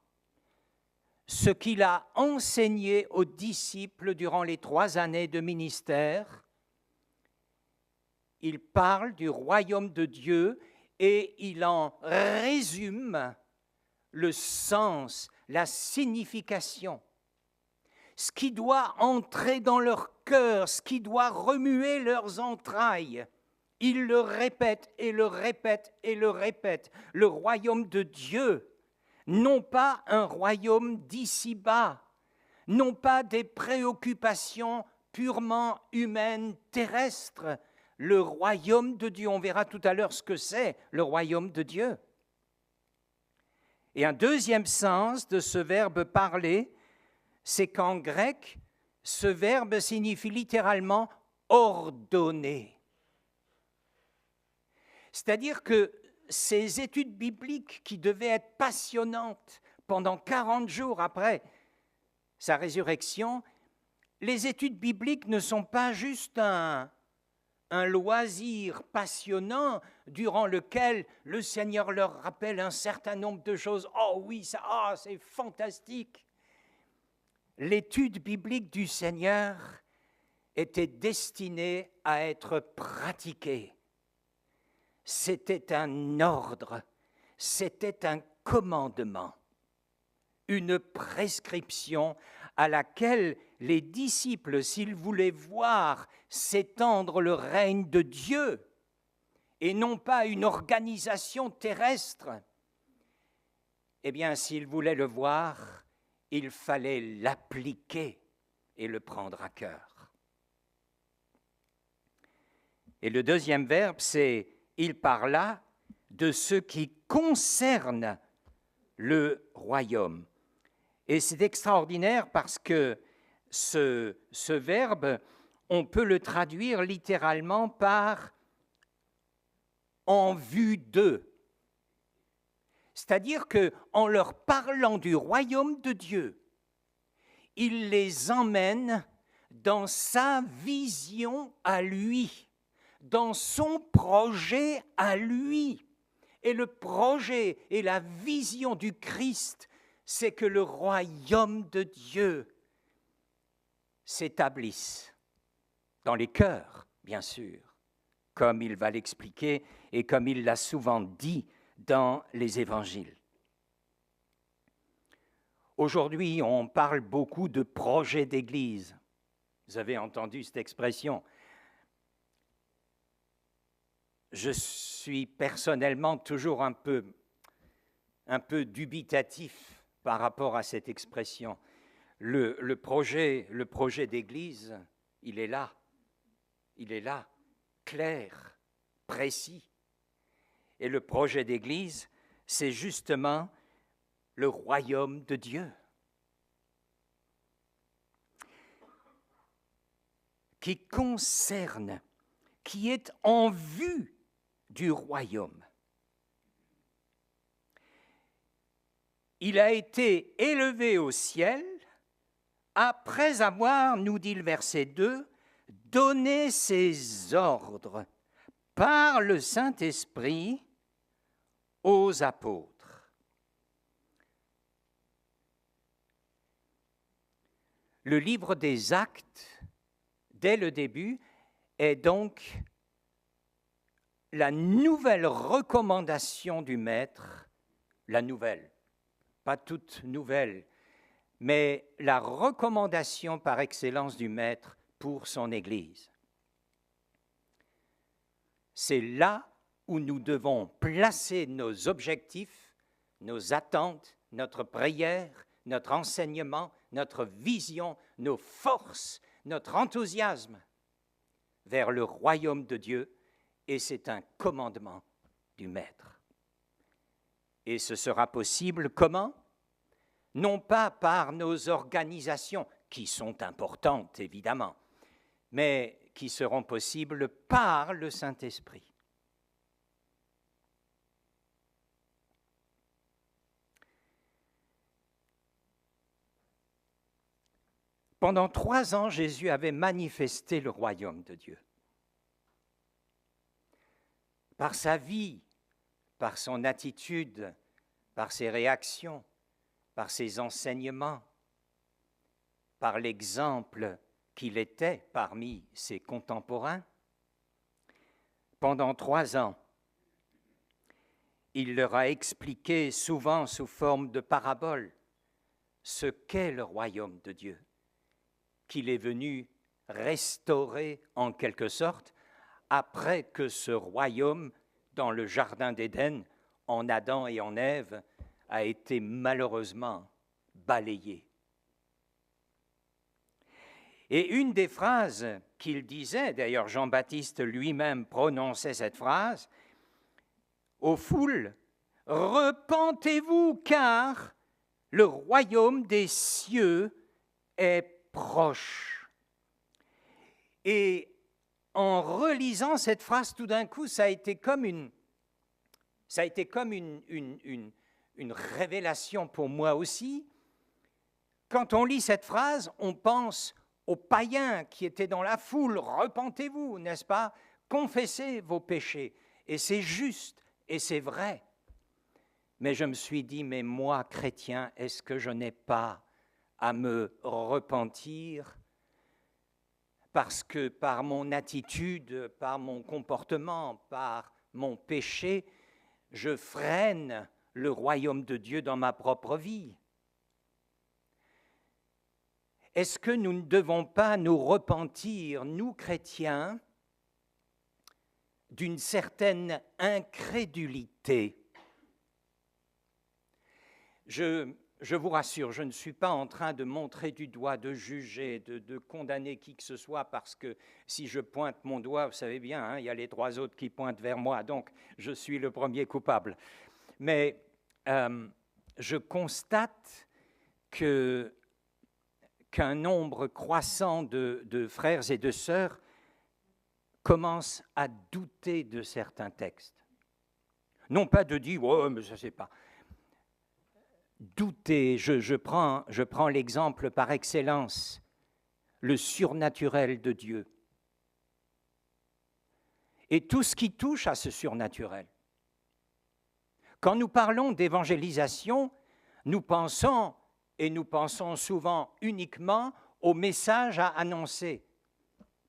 ce qu'il a enseigné aux disciples durant les 3 années de ministère. Il parle du royaume de Dieu et il en résume le sens, la signification. Ce qui doit entrer dans leur cœur, ce qui doit remuer leurs entrailles. Il le répète et le répète et le répète. Le royaume de Dieu, non pas un royaume d'ici-bas, non pas des préoccupations purement humaines, terrestres. Le royaume de Dieu, on verra tout à l'heure ce que c'est, le royaume de Dieu. Et un deuxième sens de ce verbe « parler », c'est qu'en grec, ce verbe signifie littéralement « ordonner ». C'est-à-dire que ces études bibliques qui devaient être passionnantes pendant 40 jours après sa résurrection, les études bibliques ne sont pas juste un loisir passionnant durant lequel le Seigneur leur rappelle un certain nombre de choses. Oh oui, c'est fantastique. L'étude biblique du Seigneur était destinée à être pratiquée. C'était un ordre, c'était un commandement, une prescription à laquelle les disciples, s'ils voulaient voir s'étendre le règne de Dieu, et non pas une organisation terrestre, eh bien, s'ils voulaient le voir, il fallait l'appliquer et le prendre à cœur. Et le deuxième verbe, c'est « il parla de ce qui concerne le royaume ». Et c'est extraordinaire parce que ce verbe, on peut le traduire littéralement par « en vue d'eux ». C'est-à-dire qu'en leur parlant du royaume de Dieu, il les emmène dans sa vision à lui, dans son projet à lui. Et le projet et la vision du Christ, c'est que le royaume de Dieu s'établisse dans les cœurs bien sûr, comme il va l'expliquer et comme il l'a souvent dit dans les évangiles. Aujourd'hui, on parle beaucoup de projet d'Église. Vous avez entendu cette expression. Je suis personnellement toujours un peu dubitatif par rapport à cette expression. Le projet d'Église, il est là, clair, précis. Et le projet d'Église, c'est justement le royaume de Dieu, qui concerne, qui est en vue du royaume. Il a été élevé au ciel après avoir, nous dit le verset 2, donné ses ordres par le Saint-Esprit aux apôtres. Le livre des Actes, dès le début, est donc la nouvelle recommandation du Maître, la nouvelle, pas toute nouvelle, mais la recommandation par excellence du Maître pour son Église. C'est là où nous devons placer nos objectifs, nos attentes, notre prière, notre enseignement, notre vision, nos forces, notre enthousiasme vers le royaume de Dieu, et c'est un commandement du Maître. Et ce sera possible comment? Non pas par nos organisations, qui sont importantes évidemment, mais qui seront possibles par le Saint-Esprit. Pendant 3 ans, Jésus avait manifesté le royaume de Dieu. Par sa vie, par son attitude, par ses réactions, par ses enseignements, par l'exemple qu'il était parmi ses contemporains. Pendant 3 ans, il leur a expliqué, souvent sous forme de paraboles, ce qu'est le royaume de Dieu, qu'il est venu restaurer en quelque sorte après que ce royaume, dans le jardin d'Éden, en Adam et en Ève, a été malheureusement balayé. Et une des phrases qu'il disait, d'ailleurs Jean-Baptiste lui-même prononçait cette phrase, aux foules, « Repentez-vous, car le royaume des cieux est proche. » Et en relisant cette phrase, tout d'un coup, ça a été comme une révélation pour moi aussi. Quand on lit cette phrase, on pense aux païens qui étaient dans la foule. Repentez-vous, n'est-ce pas? Confessez vos péchés. Et c'est juste, et c'est vrai. Mais je me suis dit, mais moi, chrétien, est-ce que je n'ai pas à me repentir parce que par mon attitude, par mon comportement, par mon péché, je freine le royaume de Dieu dans ma propre vie? Est-ce que nous ne devons pas nous repentir, nous chrétiens, d'une certaine incrédulité? Je vous rassure, je ne suis pas en train de montrer du doigt, de juger, de condamner qui que ce soit, parce que si je pointe mon doigt, vous savez bien, hein, il y a les 3 autres qui pointent vers moi, donc je suis le premier coupable. Mais je constate qu'un nombre croissant de frères et de sœurs commencent à douter de certains textes. Non pas de dire « oh, mais ça c'est pas… » Douter, je prends l'exemple par excellence, le surnaturel de Dieu. Et tout ce qui touche à ce surnaturel. Quand nous parlons d'évangélisation, nous pensons souvent uniquement au message à annoncer.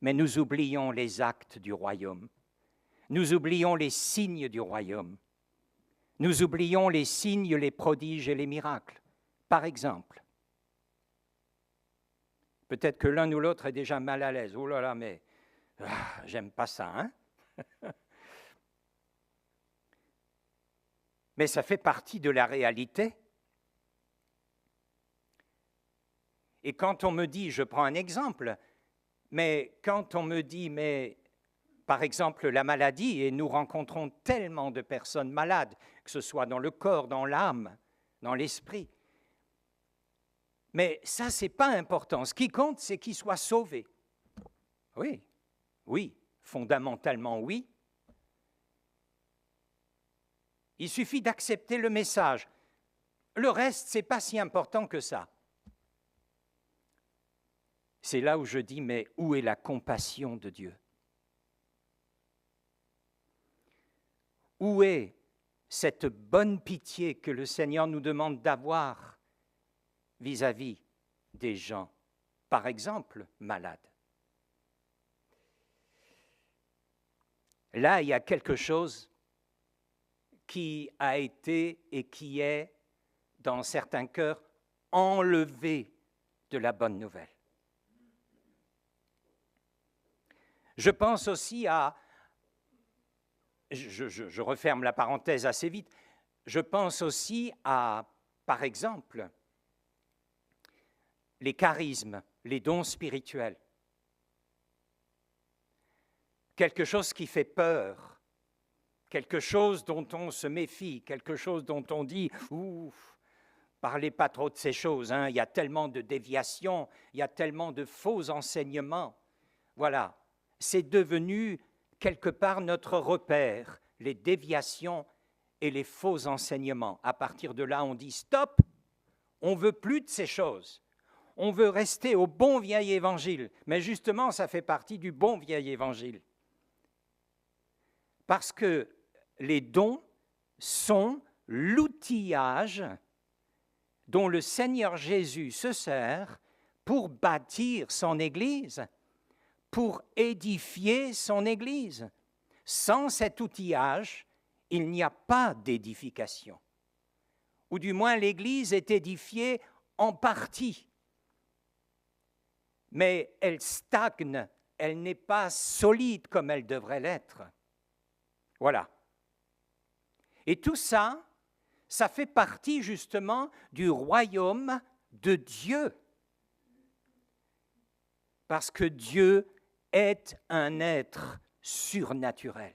mais nous oublions les actes du royaume. Nous oublions les signes du royaume. Nous oublions les signes, les prodiges et les miracles. Par exemple, peut-être que l'un ou l'autre est déjà mal à l'aise. Oh là là, mais j'aime pas ça, hein? Mais ça fait partie de la réalité. Et quand on me dit, je prends un exemple, mais quand on me dit, mais par exemple la maladie, et nous rencontrons tellement de personnes malades, que ce soit dans le corps, dans l'âme, dans l'esprit, mais ça, ce n'est pas important. Ce qui compte, c'est qu'ils soient sauvés. Oui, oui, fondamentalement oui. Il suffit d'accepter le message. Le reste, ce n'est pas si important que ça. C'est là où je dis, mais où est la compassion de Dieu? Où est cette bonne pitié que le Seigneur nous demande d'avoir vis-à-vis des gens, par exemple, malades? Là, il y a quelque chose qui a été et qui est, dans certains cœurs, enlevé de la bonne nouvelle. Je pense aussi à, je referme la parenthèse assez vite, je pense aussi à, par exemple, les charismes, les dons spirituels. Quelque chose qui fait peur, quelque chose dont on se méfie, quelque chose dont on dit « ouf, parlez pas trop de ces choses, hein, il y a tellement de déviations, il y a tellement de faux enseignements. » Voilà. C'est devenu quelque part notre repère, les déviations et les faux enseignements. À partir de là, on dit stop, on ne veut plus de ces choses. On veut rester au bon vieil évangile. Mais justement, ça fait partie du bon vieil évangile. Parce que les dons sont l'outillage dont le Seigneur Jésus se sert pour bâtir son Église, pour édifier son Église. Sans cet outillage, il n'y a pas d'édification. Ou du moins, l'Église est édifiée en partie. Mais elle stagne, elle n'est pas solide comme elle devrait l'être. Voilà. Et tout ça, ça fait partie justement du royaume de Dieu. Parce que Dieu est un être surnaturel,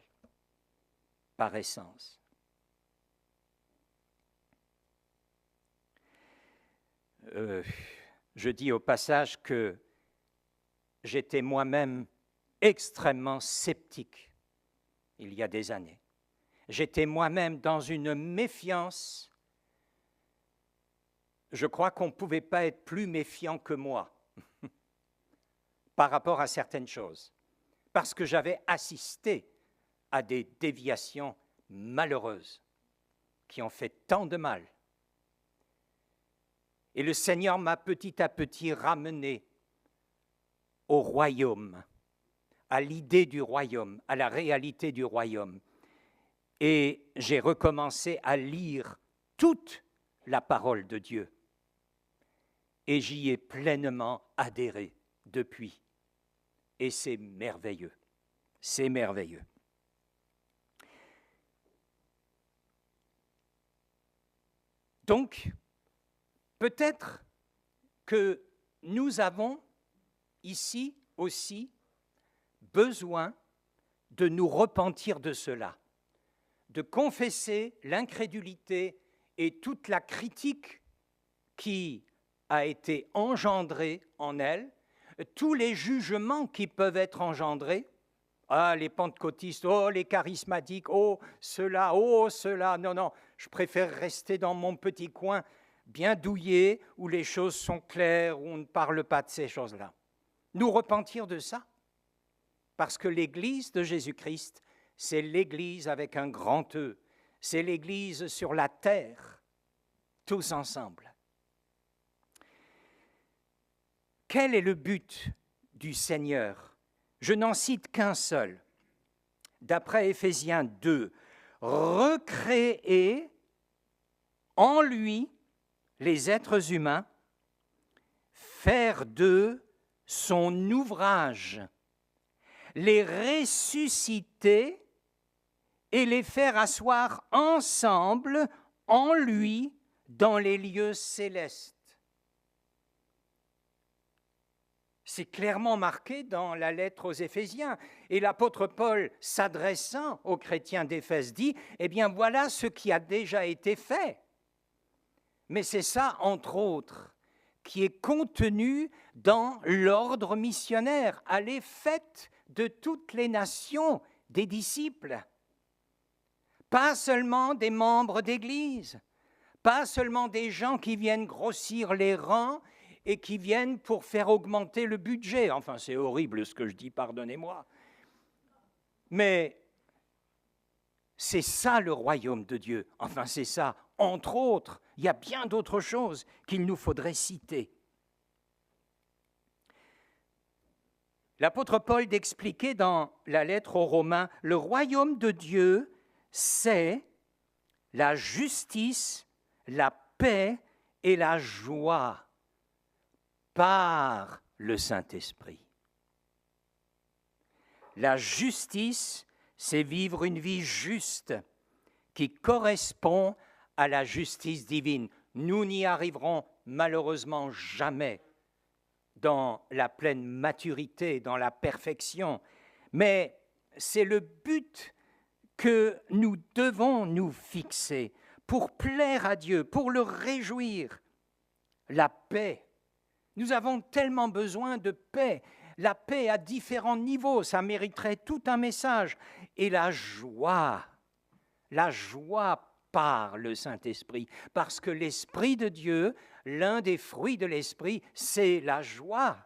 par essence. Je dis au passage que j'étais moi-même extrêmement sceptique il y a des années. J'étais moi-même dans une méfiance. Je crois qu'on ne pouvait pas être plus méfiant que moi par rapport à certaines choses, parce que j'avais assisté à des déviations malheureuses qui ont fait tant de mal. Et le Seigneur m'a petit à petit ramené au royaume, à l'idée du royaume, à la réalité du royaume. Et j'ai recommencé à lire toute la parole de Dieu. Et j'y ai pleinement adhéré depuis. Et c'est merveilleux. C'est merveilleux. Donc, peut-être que nous avons ici aussi besoin de nous repentir de cela, de confesser l'incrédulité et toute la critique qui a été engendrée en elle, tous les jugements qui peuvent être engendrés. Ah, les pentecôtistes, oh, les charismatiques, oh, cela, non, non, je préfère rester dans mon petit coin bien douillet, où les choses sont claires, où on ne parle pas de ces choses-là. Nous repentir de ça, parce que l'Église de Jésus-Christ, c'est l'Église avec un grand E, c'est l'Église sur la terre, tous ensemble. Quel est le but du Seigneur Je n'en cite qu'un seul. D'après Éphésiens 2, recréer en lui les êtres humains, faire d'eux son ouvrage, les ressusciter et les faire asseoir ensemble en lui dans les lieux célestes. C'est clairement marqué dans la lettre aux Éphésiens. Et l'apôtre Paul, s'adressant aux chrétiens d'Éphèse, dit « Eh bien, voilà ce qui a déjà été fait. » Mais c'est ça, entre autres, qui est contenu dans l'ordre missionnaire. Allez, faites de toutes les nations des disciples. Pas seulement des membres d'Église, pas seulement des gens qui viennent grossir les rangs et qui viennent pour faire augmenter le budget. Enfin, c'est horrible ce que je dis, pardonnez-moi. Mais c'est ça le royaume de Dieu. Enfin, c'est ça, entre autres. Il y a bien d'autres choses qu'il nous faudrait citer. L'apôtre Paul d'expliquer dans la lettre aux Romains, le royaume de Dieu, c'est la justice, la paix et la joie par le Saint-Esprit. La justice, c'est vivre une vie juste qui correspond à la justice divine. Nous n'y arriverons malheureusement jamais dans la pleine maturité, dans la perfection, mais c'est le but que nous devons nous fixer pour plaire à Dieu, pour le réjouir. La paix. Nous avons tellement besoin de paix. La paix à différents niveaux, ça mériterait tout un message. Et la joie par le Saint-Esprit, parce que l'Esprit de Dieu, l'un des fruits de l'Esprit, c'est la joie.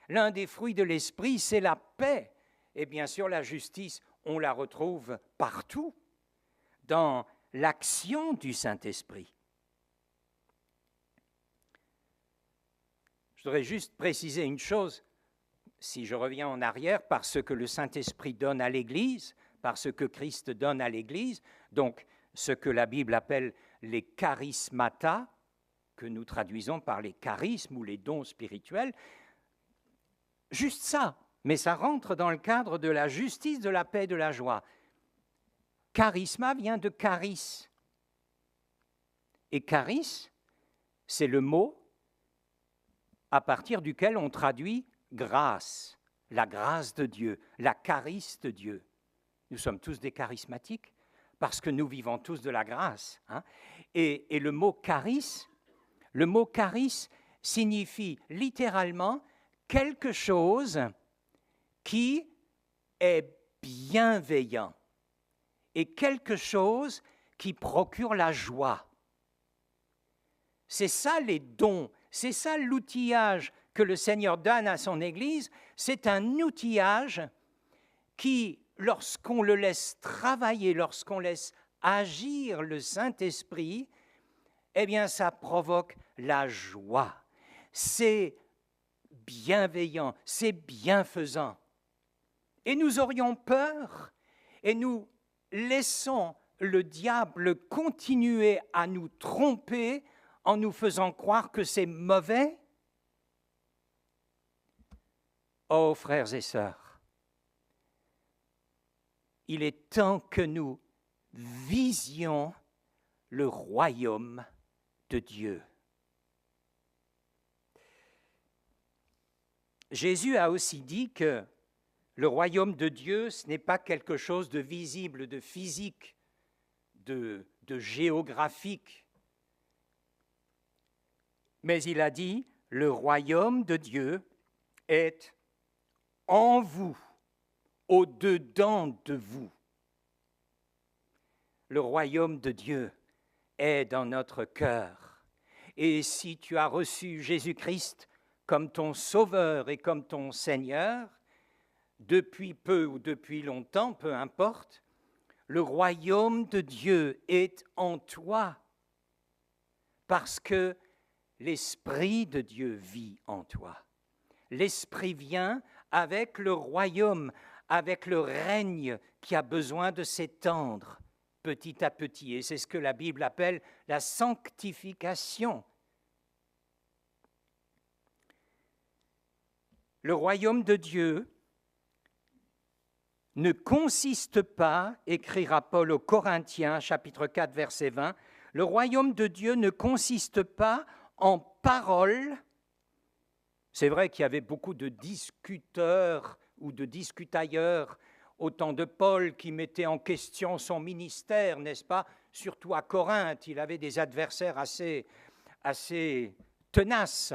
L'un des fruits de l'Esprit, c'est la paix. Et bien sûr, la justice, on la retrouve partout, dans l'action du Saint-Esprit. Je voudrais juste préciser une chose, si je reviens en arrière, parce que le Saint-Esprit donne à l'Église, parce que Christ donne à l'Église, donc ce que la Bible appelle les charismata, que nous traduisons par les charismes ou les dons spirituels, juste ça, mais ça rentre dans le cadre de la justice, de la paix, de la joie. Charisma vient de charis. Et charis, c'est le mot à partir duquel on traduit grâce, la grâce de Dieu, la charis de Dieu. Nous sommes tous des charismatiques parce que nous vivons tous de la grâce. Hein. Et le mot charis signifie littéralement quelque chose qui est bienveillant et quelque chose qui procure la joie. C'est ça les dons, c'est ça l'outillage que le Seigneur donne à son Église. C'est un outillage qui, lorsqu'on le laisse travailler, lorsqu'on laisse agir le Saint-Esprit, eh bien ça provoque la joie. C'est bienveillant, c'est bienfaisant. Et nous aurions peur et nous laissons le diable continuer à nous tromper en nous faisant croire que c'est mauvais. Oh, frères et sœurs, il est temps que nous visions le royaume de Dieu. Jésus a aussi dit que le royaume de Dieu, ce n'est pas quelque chose de visible, de physique, de géographique. Mais il a dit, le royaume de Dieu est en vous, au-dedans de vous. Le royaume de Dieu est dans notre cœur. Et si tu as reçu Jésus-Christ comme ton Sauveur et comme ton Seigneur, depuis peu ou depuis longtemps, peu importe, le royaume de Dieu est en toi parce que l'Esprit de Dieu vit en toi. L'Esprit vient avec le royaume, avec le règne qui a besoin de s'étendre petit à petit. Et c'est ce que la Bible appelle la sanctification. Le royaume de Dieu ne consiste pas, écrira Paul aux Corinthiens, chapitre 4, verset 20, le royaume de Dieu ne consiste pas en paroles. C'est vrai qu'il y avait beaucoup de discuteurs ou de discutailleurs au temps de Paul qui mettaient en question son ministère, n'est-ce pas? Surtout à Corinthe, il avait des adversaires assez tenaces,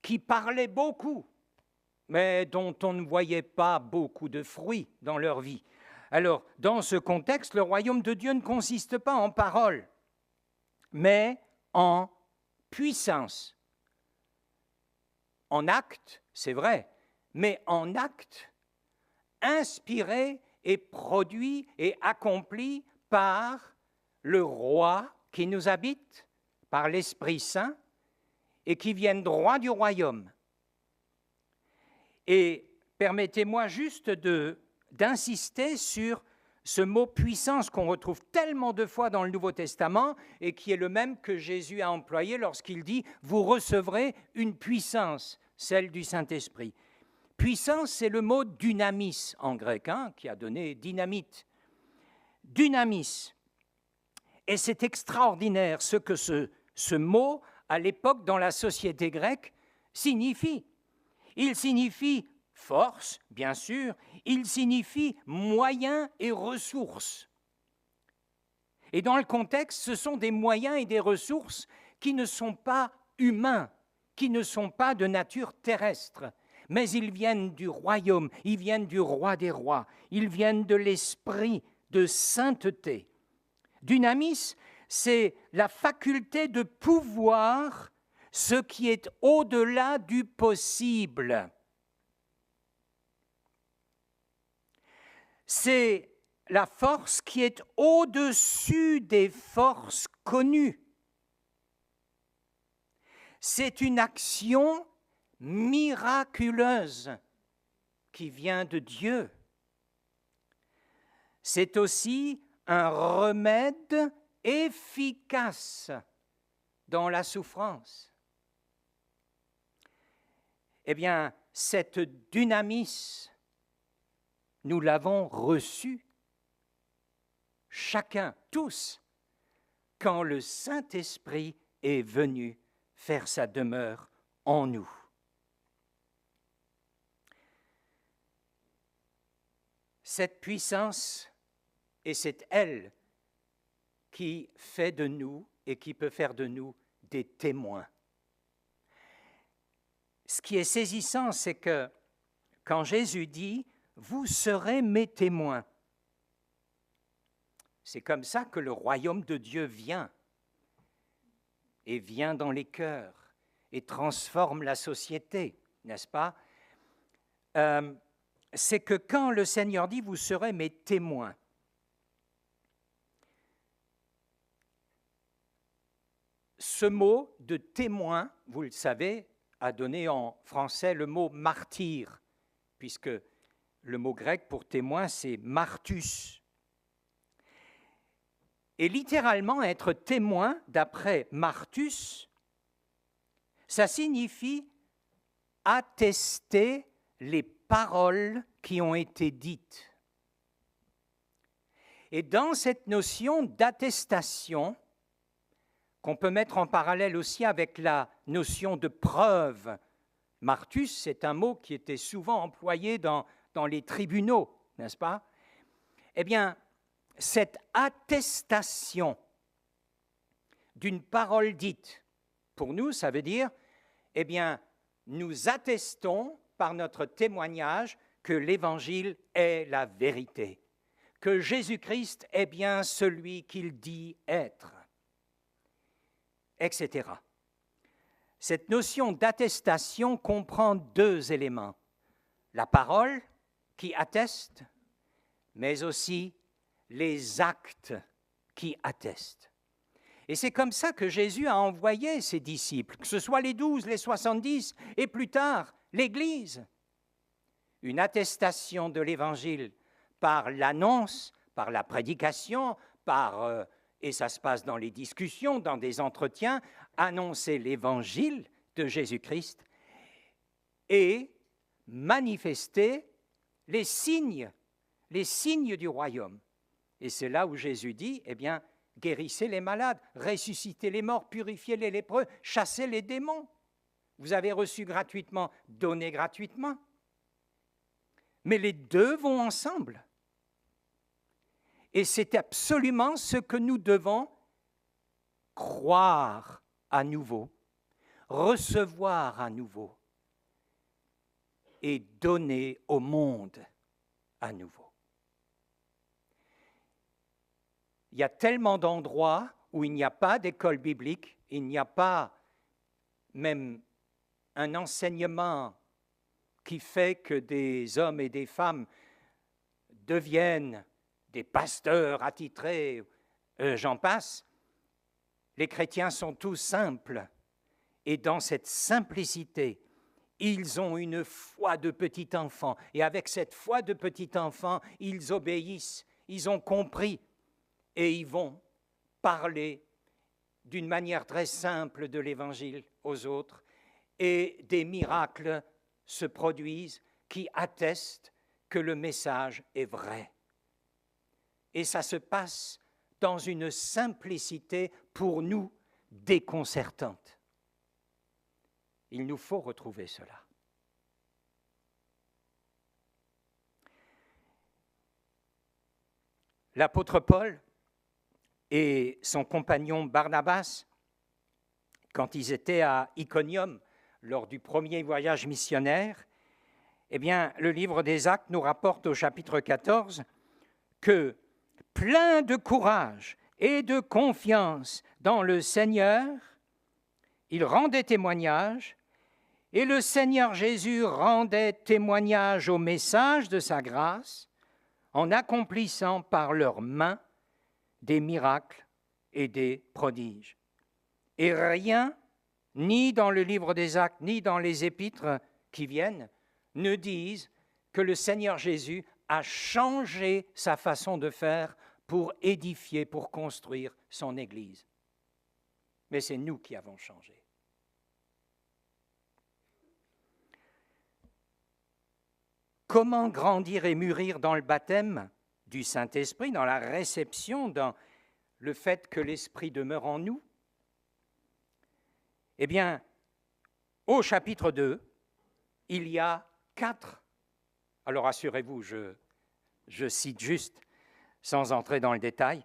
qui parlaient beaucoup, mais dont on ne voyait pas beaucoup de fruits dans leur vie. Alors, dans ce contexte, le royaume de Dieu ne consiste pas en paroles, mais en puissance. En acte, c'est vrai, mais en acte inspiré et produit et accompli par le roi qui nous habite, par l'Esprit Saint, et qui viennent droit du royaume. Et permettez-moi juste d'insister sur ce mot puissance qu'on retrouve tellement de fois dans le Nouveau Testament et qui est le même que Jésus a employé lorsqu'il dit « Vous recevrez une puissance, celle du Saint-Esprit ». Puissance, c'est le mot dynamis en grec, qui a donné dynamite. Dynamis. Et c'est extraordinaire ce que ce mot, à l'époque, dans la société grecque, signifie. Il signifie force, bien sûr, il signifie moyens et ressources. Et dans le contexte, ce sont des moyens et des ressources qui ne sont pas humains, qui ne sont pas de nature terrestre, mais ils viennent du royaume, ils viennent du roi des rois, ils viennent de l'esprit de sainteté. Dynamis, c'est la faculté de pouvoir ce qui est au-delà du possible. C'est la force qui est au-dessus des forces connues. C'est une action miraculeuse qui vient de Dieu. C'est aussi un remède efficace dans la souffrance. Eh bien, cette dynamis, nous l'avons reçue, chacun, tous, quand le Saint-Esprit est venu faire sa demeure en nous. Cette puissance, et c'est elle qui fait de nous et qui peut faire de nous des témoins. Ce qui est saisissant, c'est que quand Jésus dit « Vous serez mes témoins », c'est comme ça que le royaume de Dieu vient, et vient dans les cœurs, et transforme la société, n'est-ce pas? C'est que quand le Seigneur dit « Vous serez mes témoins », ce mot de témoin, vous le savez, a donné en français le mot martyr, puisque le mot grec pour témoin, c'est martus. Et littéralement, être témoin, d'après Martus, ça signifie attester les paroles qui ont été dites. Et dans cette notion d'attestation, qu'on peut mettre en parallèle aussi avec la notion de preuve. Martus, c'est un mot qui était souvent employé dans les tribunaux, n'est-ce pas? Eh bien, cette attestation d'une parole dite, pour nous, ça veut dire, eh bien, nous attestons par notre témoignage que l'Évangile est la vérité, que Jésus-Christ est bien celui qu'il dit être, etc. Cette notion d'attestation comprend deux éléments. La parole qui atteste, mais aussi les actes qui attestent. Et c'est comme ça que Jésus a envoyé ses disciples, que ce soit les 12, les 70 et plus tard l'Église. une attestation de l'Évangile par l'annonce, par la prédication, et ça se passe dans les discussions, dans des entretiens, annoncer l'Évangile de Jésus-Christ et manifester les signes du royaume. Et c'est là où Jésus dit, eh bien, guérissez les malades, ressuscitez les morts, purifiez les lépreux, chassez les démons. Vous avez reçu gratuitement, donnez gratuitement. Mais les deux vont ensemble. Et c'est absolument ce que nous devons croire à nouveau, recevoir à nouveau et donner au monde à nouveau. Il y a tellement d'endroits où il n'y a pas d'école biblique, il n'y a pas même un enseignement qui fait que des hommes et des femmes deviennent des pasteurs attitrés, j'en passe. Les chrétiens sont tous simples et dans cette simplicité, ils ont une foi de petit enfant et avec cette foi de petit enfant, ils obéissent, ils ont compris et ils vont parler d'une manière très simple de l'Évangile aux autres et des miracles se produisent qui attestent que le message est vrai. Et ça se passe dans une simplicité pour nous déconcertante. Il nous faut retrouver cela. L'apôtre Paul et son compagnon Barnabas, quand ils étaient à Iconium, lors du premier voyage missionnaire, eh bien, le livre des Actes nous rapporte au chapitre 14 que, plein de courage et de confiance dans le Seigneur, ils rendaient témoignage, et le Seigneur Jésus rendait témoignage au message de sa grâce en accomplissant par leurs mains des miracles et des prodiges. Et rien, ni dans le livre des Actes, ni dans les épîtres qui viennent, ne disent que le Seigneur Jésus a changé sa façon de faire pour édifier, pour construire son Église. Mais c'est nous qui avons changé. Comment grandir et mûrir dans le baptême du Saint-Esprit, dans la réception, dans le fait que l'Esprit demeure en nous? Eh bien, au chapitre 2, il y a 4. Alors assurez-vous, je cite juste, sans entrer dans le détail,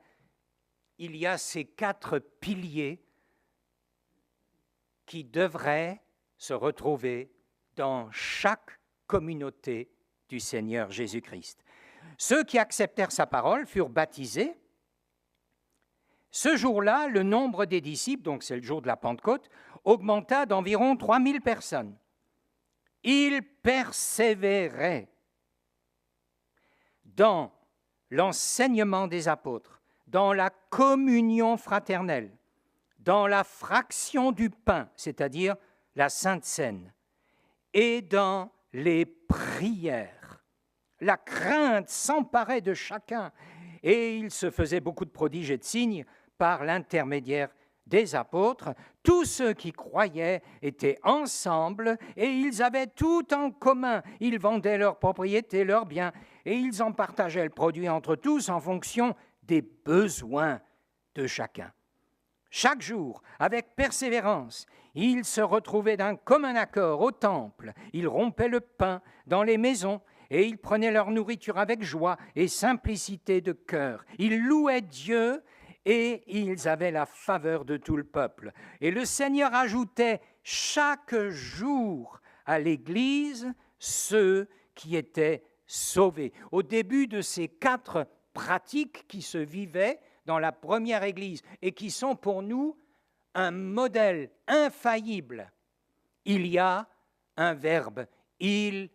il y a ces 4 piliers qui devraient se retrouver dans chaque communauté du Seigneur Jésus-Christ. Ceux qui acceptèrent sa parole furent baptisés. Ce jour-là, le nombre des disciples, donc c'est le jour de la Pentecôte, augmenta d'environ 3000 personnes. Ils persévéraient dans l'enseignement des apôtres, dans la communion fraternelle, dans la fraction du pain, c'est-à-dire la Sainte Seine, et dans les prières. La crainte s'emparait de chacun, et il se faisait beaucoup de prodiges et de signes par l'intermédiaire des apôtres. Tous ceux qui croyaient étaient ensemble, et ils avaient tout en commun. Ils vendaient leurs propriétés, leurs biens, et ils en partageaient le produit entre tous en fonction des besoins de chacun. Chaque jour, avec persévérance, ils se retrouvaient d'un commun accord au temple. Ils rompaient le pain dans les maisons et ils prenaient leur nourriture avec joie et simplicité de cœur. Ils louaient Dieu et ils avaient la faveur de tout le peuple. Et le Seigneur ajoutait chaque jour à l'Église ceux qui étaient sauvés. Au début de ces 4 pratiques qui se vivaient dans la première Église et qui sont pour nous un modèle infaillible, il y a un verbe, il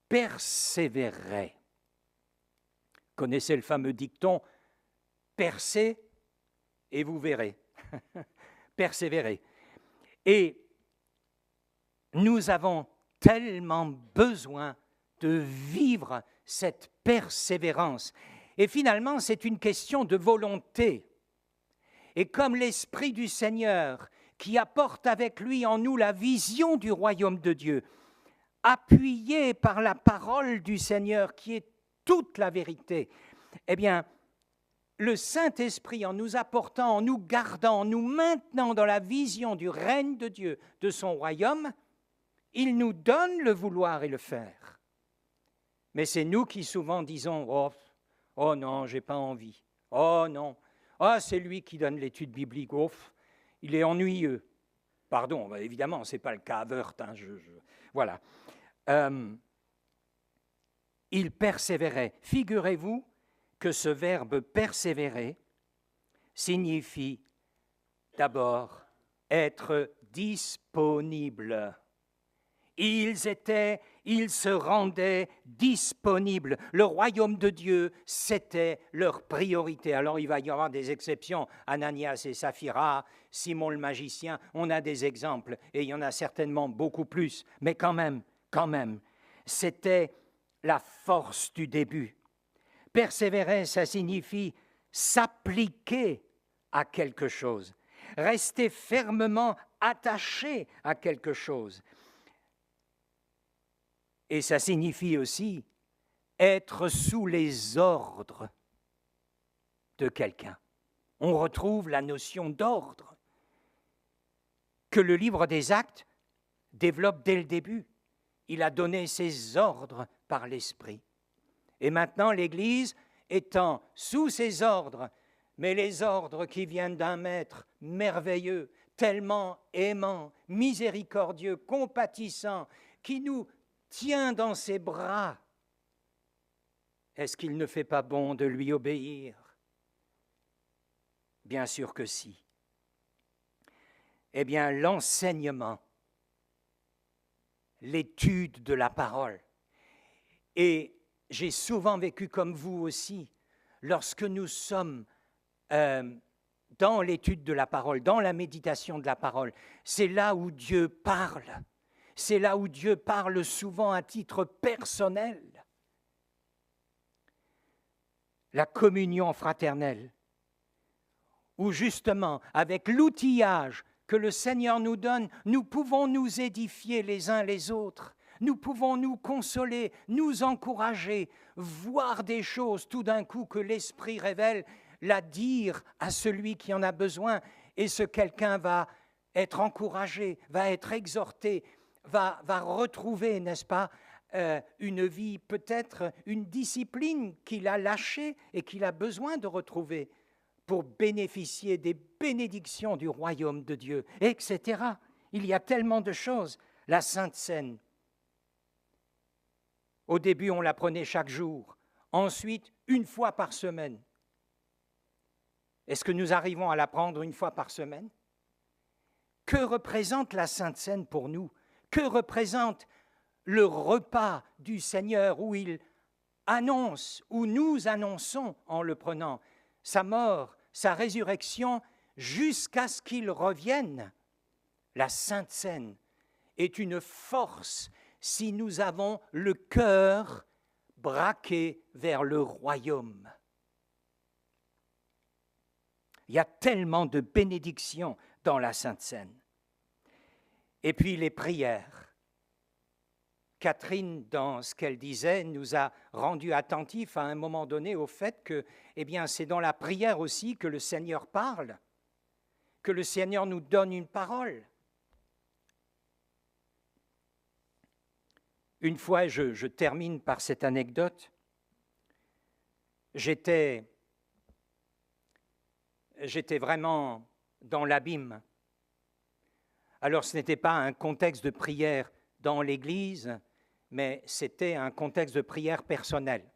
persévérait. Connaissez le fameux dicton « percez et vous verrez ». Persévérer. Et nous avons tellement besoin de vivre cette persévérance. Et finalement, c'est une question de volonté. Et comme l'Esprit du Seigneur, qui apporte avec lui en nous la vision du royaume de Dieu, appuyé par la parole du Seigneur, qui est toute la vérité, eh bien, le Saint-Esprit, en nous apportant, en nous gardant, en nous maintenant dans la vision du règne de Dieu, de son royaume, il nous donne le vouloir et le faire. Mais c'est nous qui souvent disons « Oh non, j'ai pas envie. Oh non. Ah, c'est lui qui donne l'étude biblique. Oh, il est ennuyeux. » Pardon, évidemment, ce n'est pas le cas à Wörth. Hein, voilà. Il persévérait. Figurez-vous que ce verbe « persévérer » signifie d'abord être disponible. Ils se rendaient disponibles. Le royaume de Dieu, c'était leur priorité. Alors il va y avoir des exceptions, Ananias et Saphira, Simon le magicien, on a des exemples, et il y en a certainement beaucoup plus, mais quand même, c'était la force du début. Persévérer, ça signifie s'appliquer à quelque chose, rester fermement attaché à quelque chose. Et ça signifie aussi être sous les ordres de quelqu'un. On retrouve la notion d'ordre que le livre des Actes développe dès le début. Il a donné ses ordres par l'Esprit. Et maintenant, l'Église étant sous ses ordres, mais les ordres qui viennent d'un maître merveilleux, tellement aimant, miséricordieux, compatissant, qui nous tient dans ses bras, est-ce qu'il ne fait pas bon de lui obéir? Bien sûr que si. Eh bien, l'enseignement, l'étude de la parole, et j'ai souvent vécu comme vous aussi, lorsque nous sommes dans l'étude de la parole, dans la méditation de la parole, c'est là où Dieu parle. C'est là où Dieu parle souvent à titre personnel. La communion fraternelle, où justement, avec l'outillage que le Seigneur nous donne, nous pouvons nous édifier les uns les autres, nous pouvons nous consoler, nous encourager, voir des choses tout d'un coup que l'Esprit révèle, la dire à celui qui en a besoin, et ce quelqu'un va être encouragé, va être exhorté, va retrouver, n'est-ce pas, une vie, peut-être une discipline qu'il a lâchée et qu'il a besoin de retrouver pour bénéficier des bénédictions du royaume de Dieu, etc. Il y a tellement de choses. La Sainte Seine. Au début, on la prenait chaque jour. Ensuite, une fois par semaine. Est-ce que nous arrivons à la prendre une fois par semaine? Que représente la Sainte Seine pour nous? Que représente le repas du Seigneur où il annonce, où nous annonçons en le prenant, sa mort, sa résurrection, jusqu'à ce qu'il revienne? La Sainte Seine est une force si nous avons le cœur braqué vers le royaume. Il y a tellement de bénédictions dans la Sainte Seine. Et puis les prières. Catherine, dans ce qu'elle disait, nous a rendus attentifs à un moment donné au fait que, eh bien, c'est dans la prière aussi que le Seigneur parle, que le Seigneur nous donne une parole. Une fois, je termine par cette anecdote, j'étais vraiment dans l'abîme. Alors ce n'était pas un contexte de prière dans l'Église, mais c'était un contexte de prière personnelle.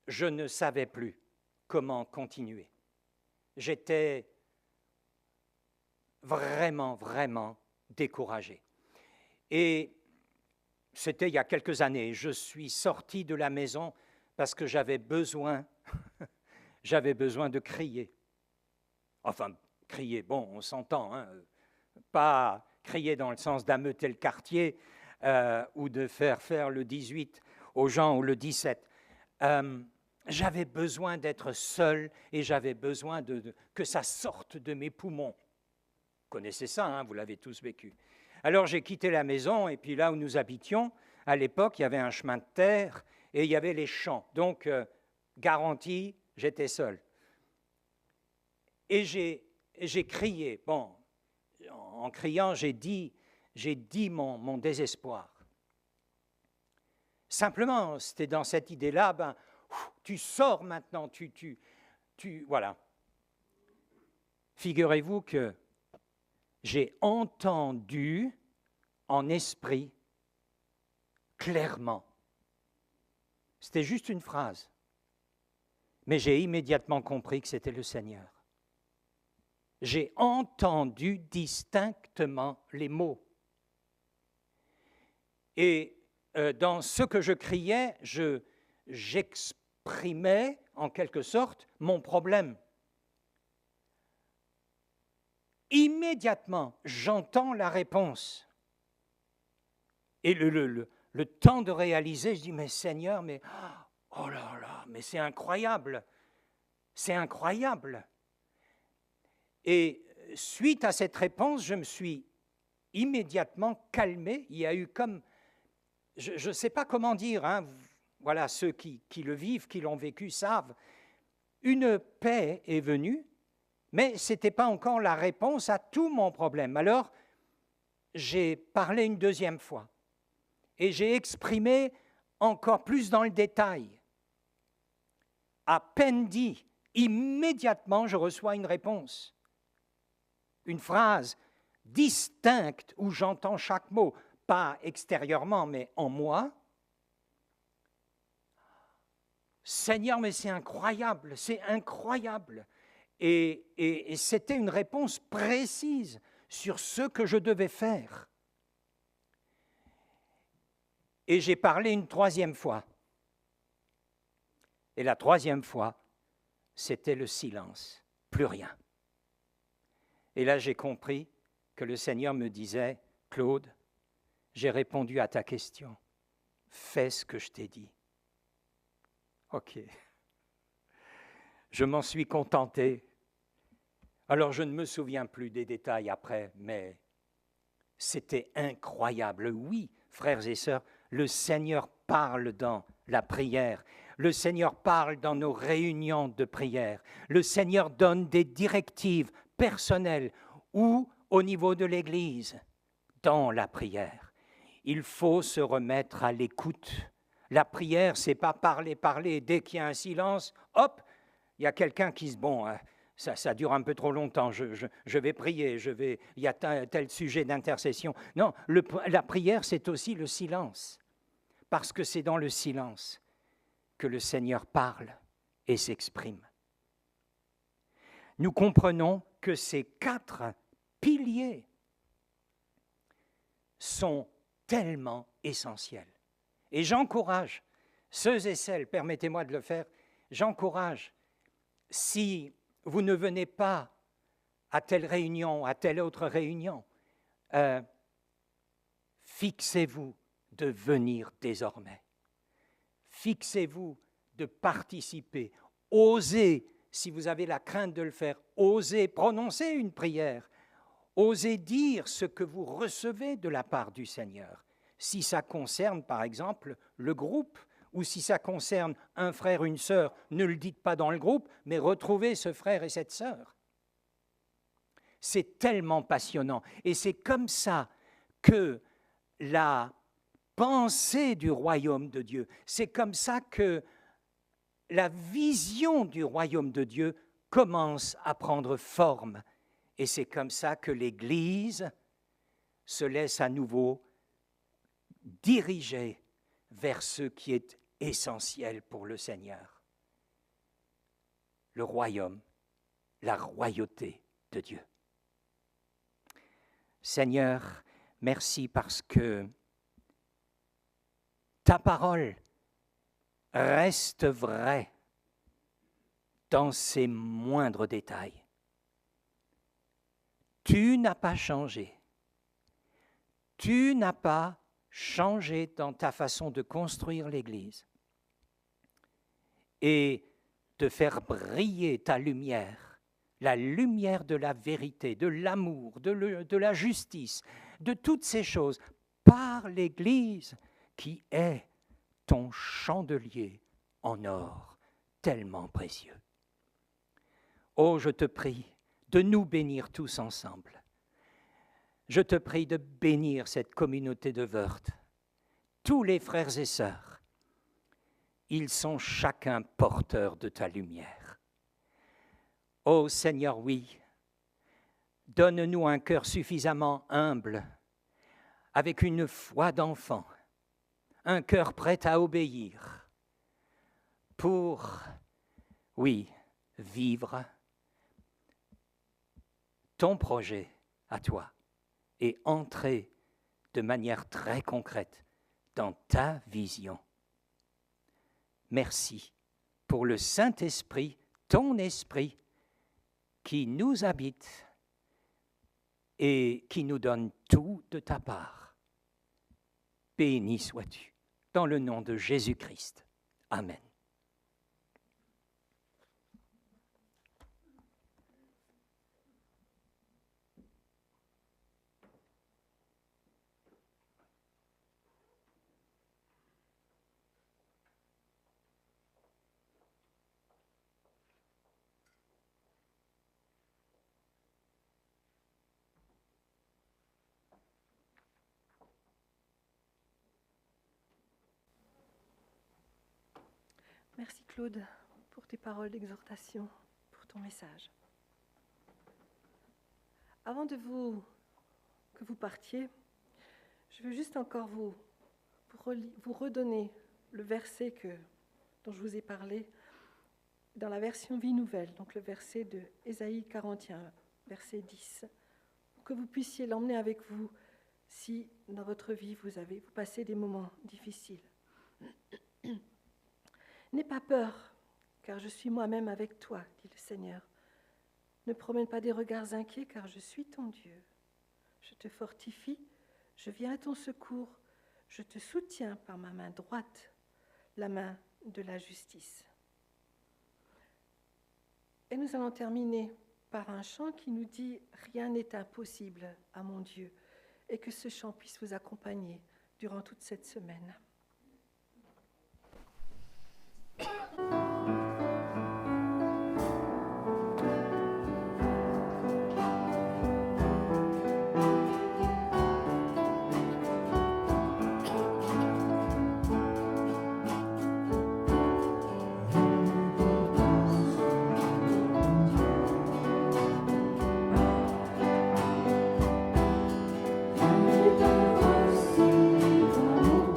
Je ne savais plus comment continuer. J'étais vraiment découragé. Et c'était il y a quelques années. Je suis sorti de la maison parce que j'avais besoin de crier. Enfin, crier, bon, on s'entend, hein, pas crier dans le sens d'ameuter le quartier, ou de faire le 18 aux gens ou le 17. J'avais besoin d'être seul et j'avais besoin que ça sorte de mes poumons. Vous connaissez ça, hein, vous l'avez tous vécu. Alors j'ai quitté la maison et puis là où nous habitions, à l'époque, il y avait un chemin de terre et il y avait les champs. Donc, garantie, j'étais seul. Et j'ai crié. Bon, en criant, j'ai dit mon désespoir. Simplement, c'était dans cette idée-là, tu sors maintenant, voilà. Figurez-vous que j'ai entendu en esprit clairement. C'était juste une phrase, mais j'ai immédiatement compris que c'était le Seigneur. J'ai entendu distinctement les mots. Et dans ce que je criais, j'exprimais en quelque sorte mon problème. Immédiatement, j'entends la réponse. Et le temps de réaliser, je dis, mais Seigneur, mais oh là là, mais c'est incroyable. C'est incroyable. Et suite à cette réponse, je me suis immédiatement calmé. Il y a eu comme, je ne sais pas comment dire, hein, voilà, ceux qui le vivent, qui l'ont vécu, savent, une paix est venue, mais ce n'était pas encore la réponse à tout mon problème. Alors, j'ai parlé une deuxième fois et j'ai exprimé encore plus dans le détail. À peine dit, immédiatement, je reçois une réponse. Une phrase distincte où j'entends chaque mot, pas extérieurement, mais en moi. Seigneur, mais c'est incroyable, c'est incroyable. Et c'était une réponse précise sur ce que je devais faire. Et j'ai parlé une troisième fois. Et la troisième fois, c'était le silence, plus rien. Et là, j'ai compris que le Seigneur me disait, « Claude, j'ai répondu à ta question. Fais ce que je t'ai dit. » Ok. Je m'en suis contenté. Alors, je ne me souviens plus des détails après, mais c'était incroyable. Oui, frères et sœurs, le Seigneur parle dans la prière. Le Seigneur parle dans nos réunions de prière. Le Seigneur donne des directives personnelles ou au niveau de l'Église, dans la prière. Il faut se remettre à l'écoute. La prière, c'est pas parler. Dès qu'il y a un silence, hop, il y a quelqu'un qui se... Bon, ça dure un peu trop longtemps, je vais prier, il y a tel sujet d'intercession. Non, la prière, c'est aussi le silence. Parce que c'est dans le silence que le Seigneur parle et s'exprime. Nous comprenons que ces 4 piliers sont tellement essentiels. Et j'encourage ceux et celles, permettez-moi de le faire, j'encourage, si vous ne venez pas à telle réunion, à telle autre réunion, fixez-vous de venir désormais. Fixez-vous de participer. Osez, si vous avez la crainte de le faire, osez prononcer une prière. Osez dire ce que vous recevez de la part du Seigneur. Si ça concerne, par exemple, le groupe, ou si ça concerne un frère, une sœur, ne le dites pas dans le groupe, mais retrouvez ce frère et cette sœur. C'est tellement passionnant. Et c'est comme ça que la pensée du royaume de Dieu, c'est comme ça que la vision du royaume de Dieu commence à prendre forme. Et c'est comme ça que l'Église se laisse à nouveau diriger vers ce qui est essentiel pour le Seigneur. Le royaume, la royauté de Dieu. Seigneur, merci parce que ta parole reste vraie dans ses moindres détails. Tu n'as pas changé. Tu n'as pas changer dans ta façon de construire l'Église et de faire briller ta lumière, la lumière de la vérité, de l'amour, de la justice, de toutes ces choses, par l'Église qui est ton chandelier en or tellement précieux. Oh, je te prie de nous bénir tous ensemble. Je te prie de bénir cette communauté de Wörth, tous les frères et sœurs. Ils sont chacun porteurs de ta lumière. Ô Seigneur, oui, donne-nous un cœur suffisamment humble, avec une foi d'enfant, un cœur prêt à obéir, pour, oui, vivre ton projet à toi et entrer de manière très concrète dans ta vision. Merci pour le Saint-Esprit, ton Esprit, qui nous habite et qui nous donne tout de ta part. Béni sois-tu, dans le nom de Jésus-Christ. Amen. Merci Claude pour tes paroles d'exhortation, pour ton message. Avant que vous partiez, je veux juste encore vous redonner le verset dont je vous ai parlé dans la version Vie Nouvelle, donc le verset de Ésaïe 41, verset 10, pour que vous puissiez l'emmener avec vous si dans votre vie vous passez des moments difficiles. N'aie pas peur, car je suis moi-même avec toi, dit le Seigneur. Ne promène pas des regards inquiets, car je suis ton Dieu. Je te fortifie, je viens à ton secours, je te soutiens par ma main droite, la main de la justice. Et nous allons terminer par un chant qui nous dit « Rien n'est impossible à mon Dieu » et que ce chant puisse vous accompagner durant toute cette semaine.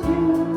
Dieu.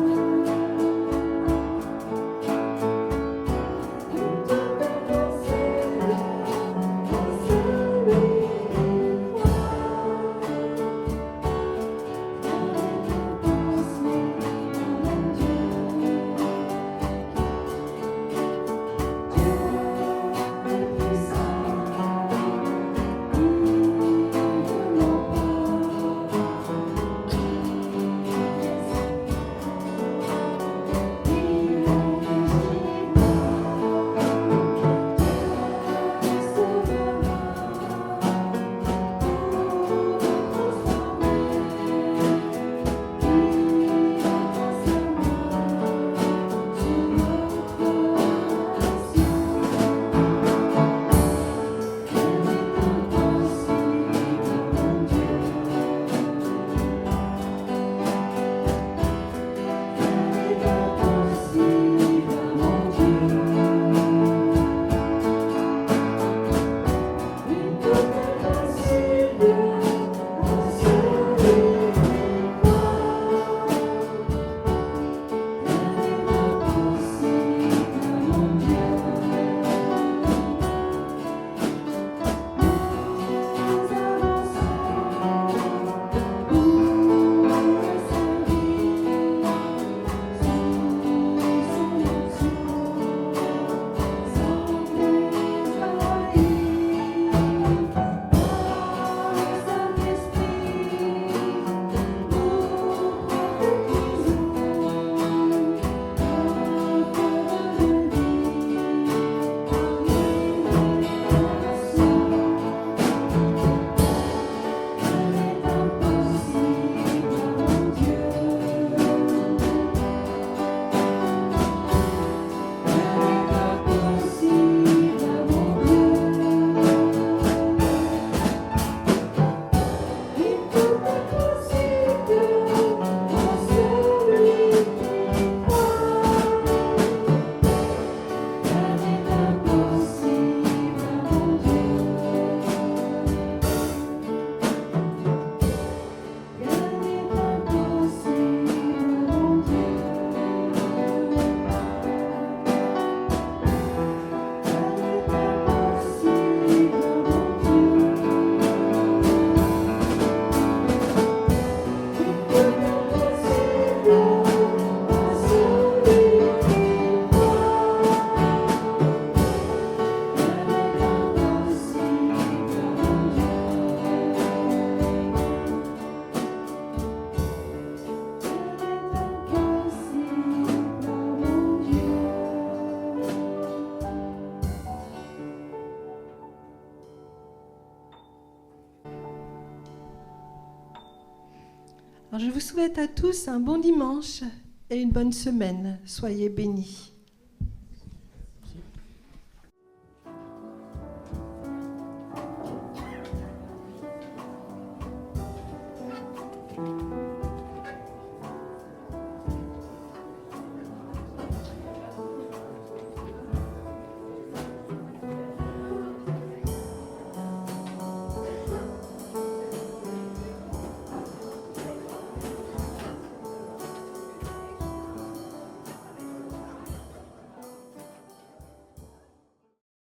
Alors, je vous souhaite à tous un bon dimanche et une bonne semaine. Soyez bénis.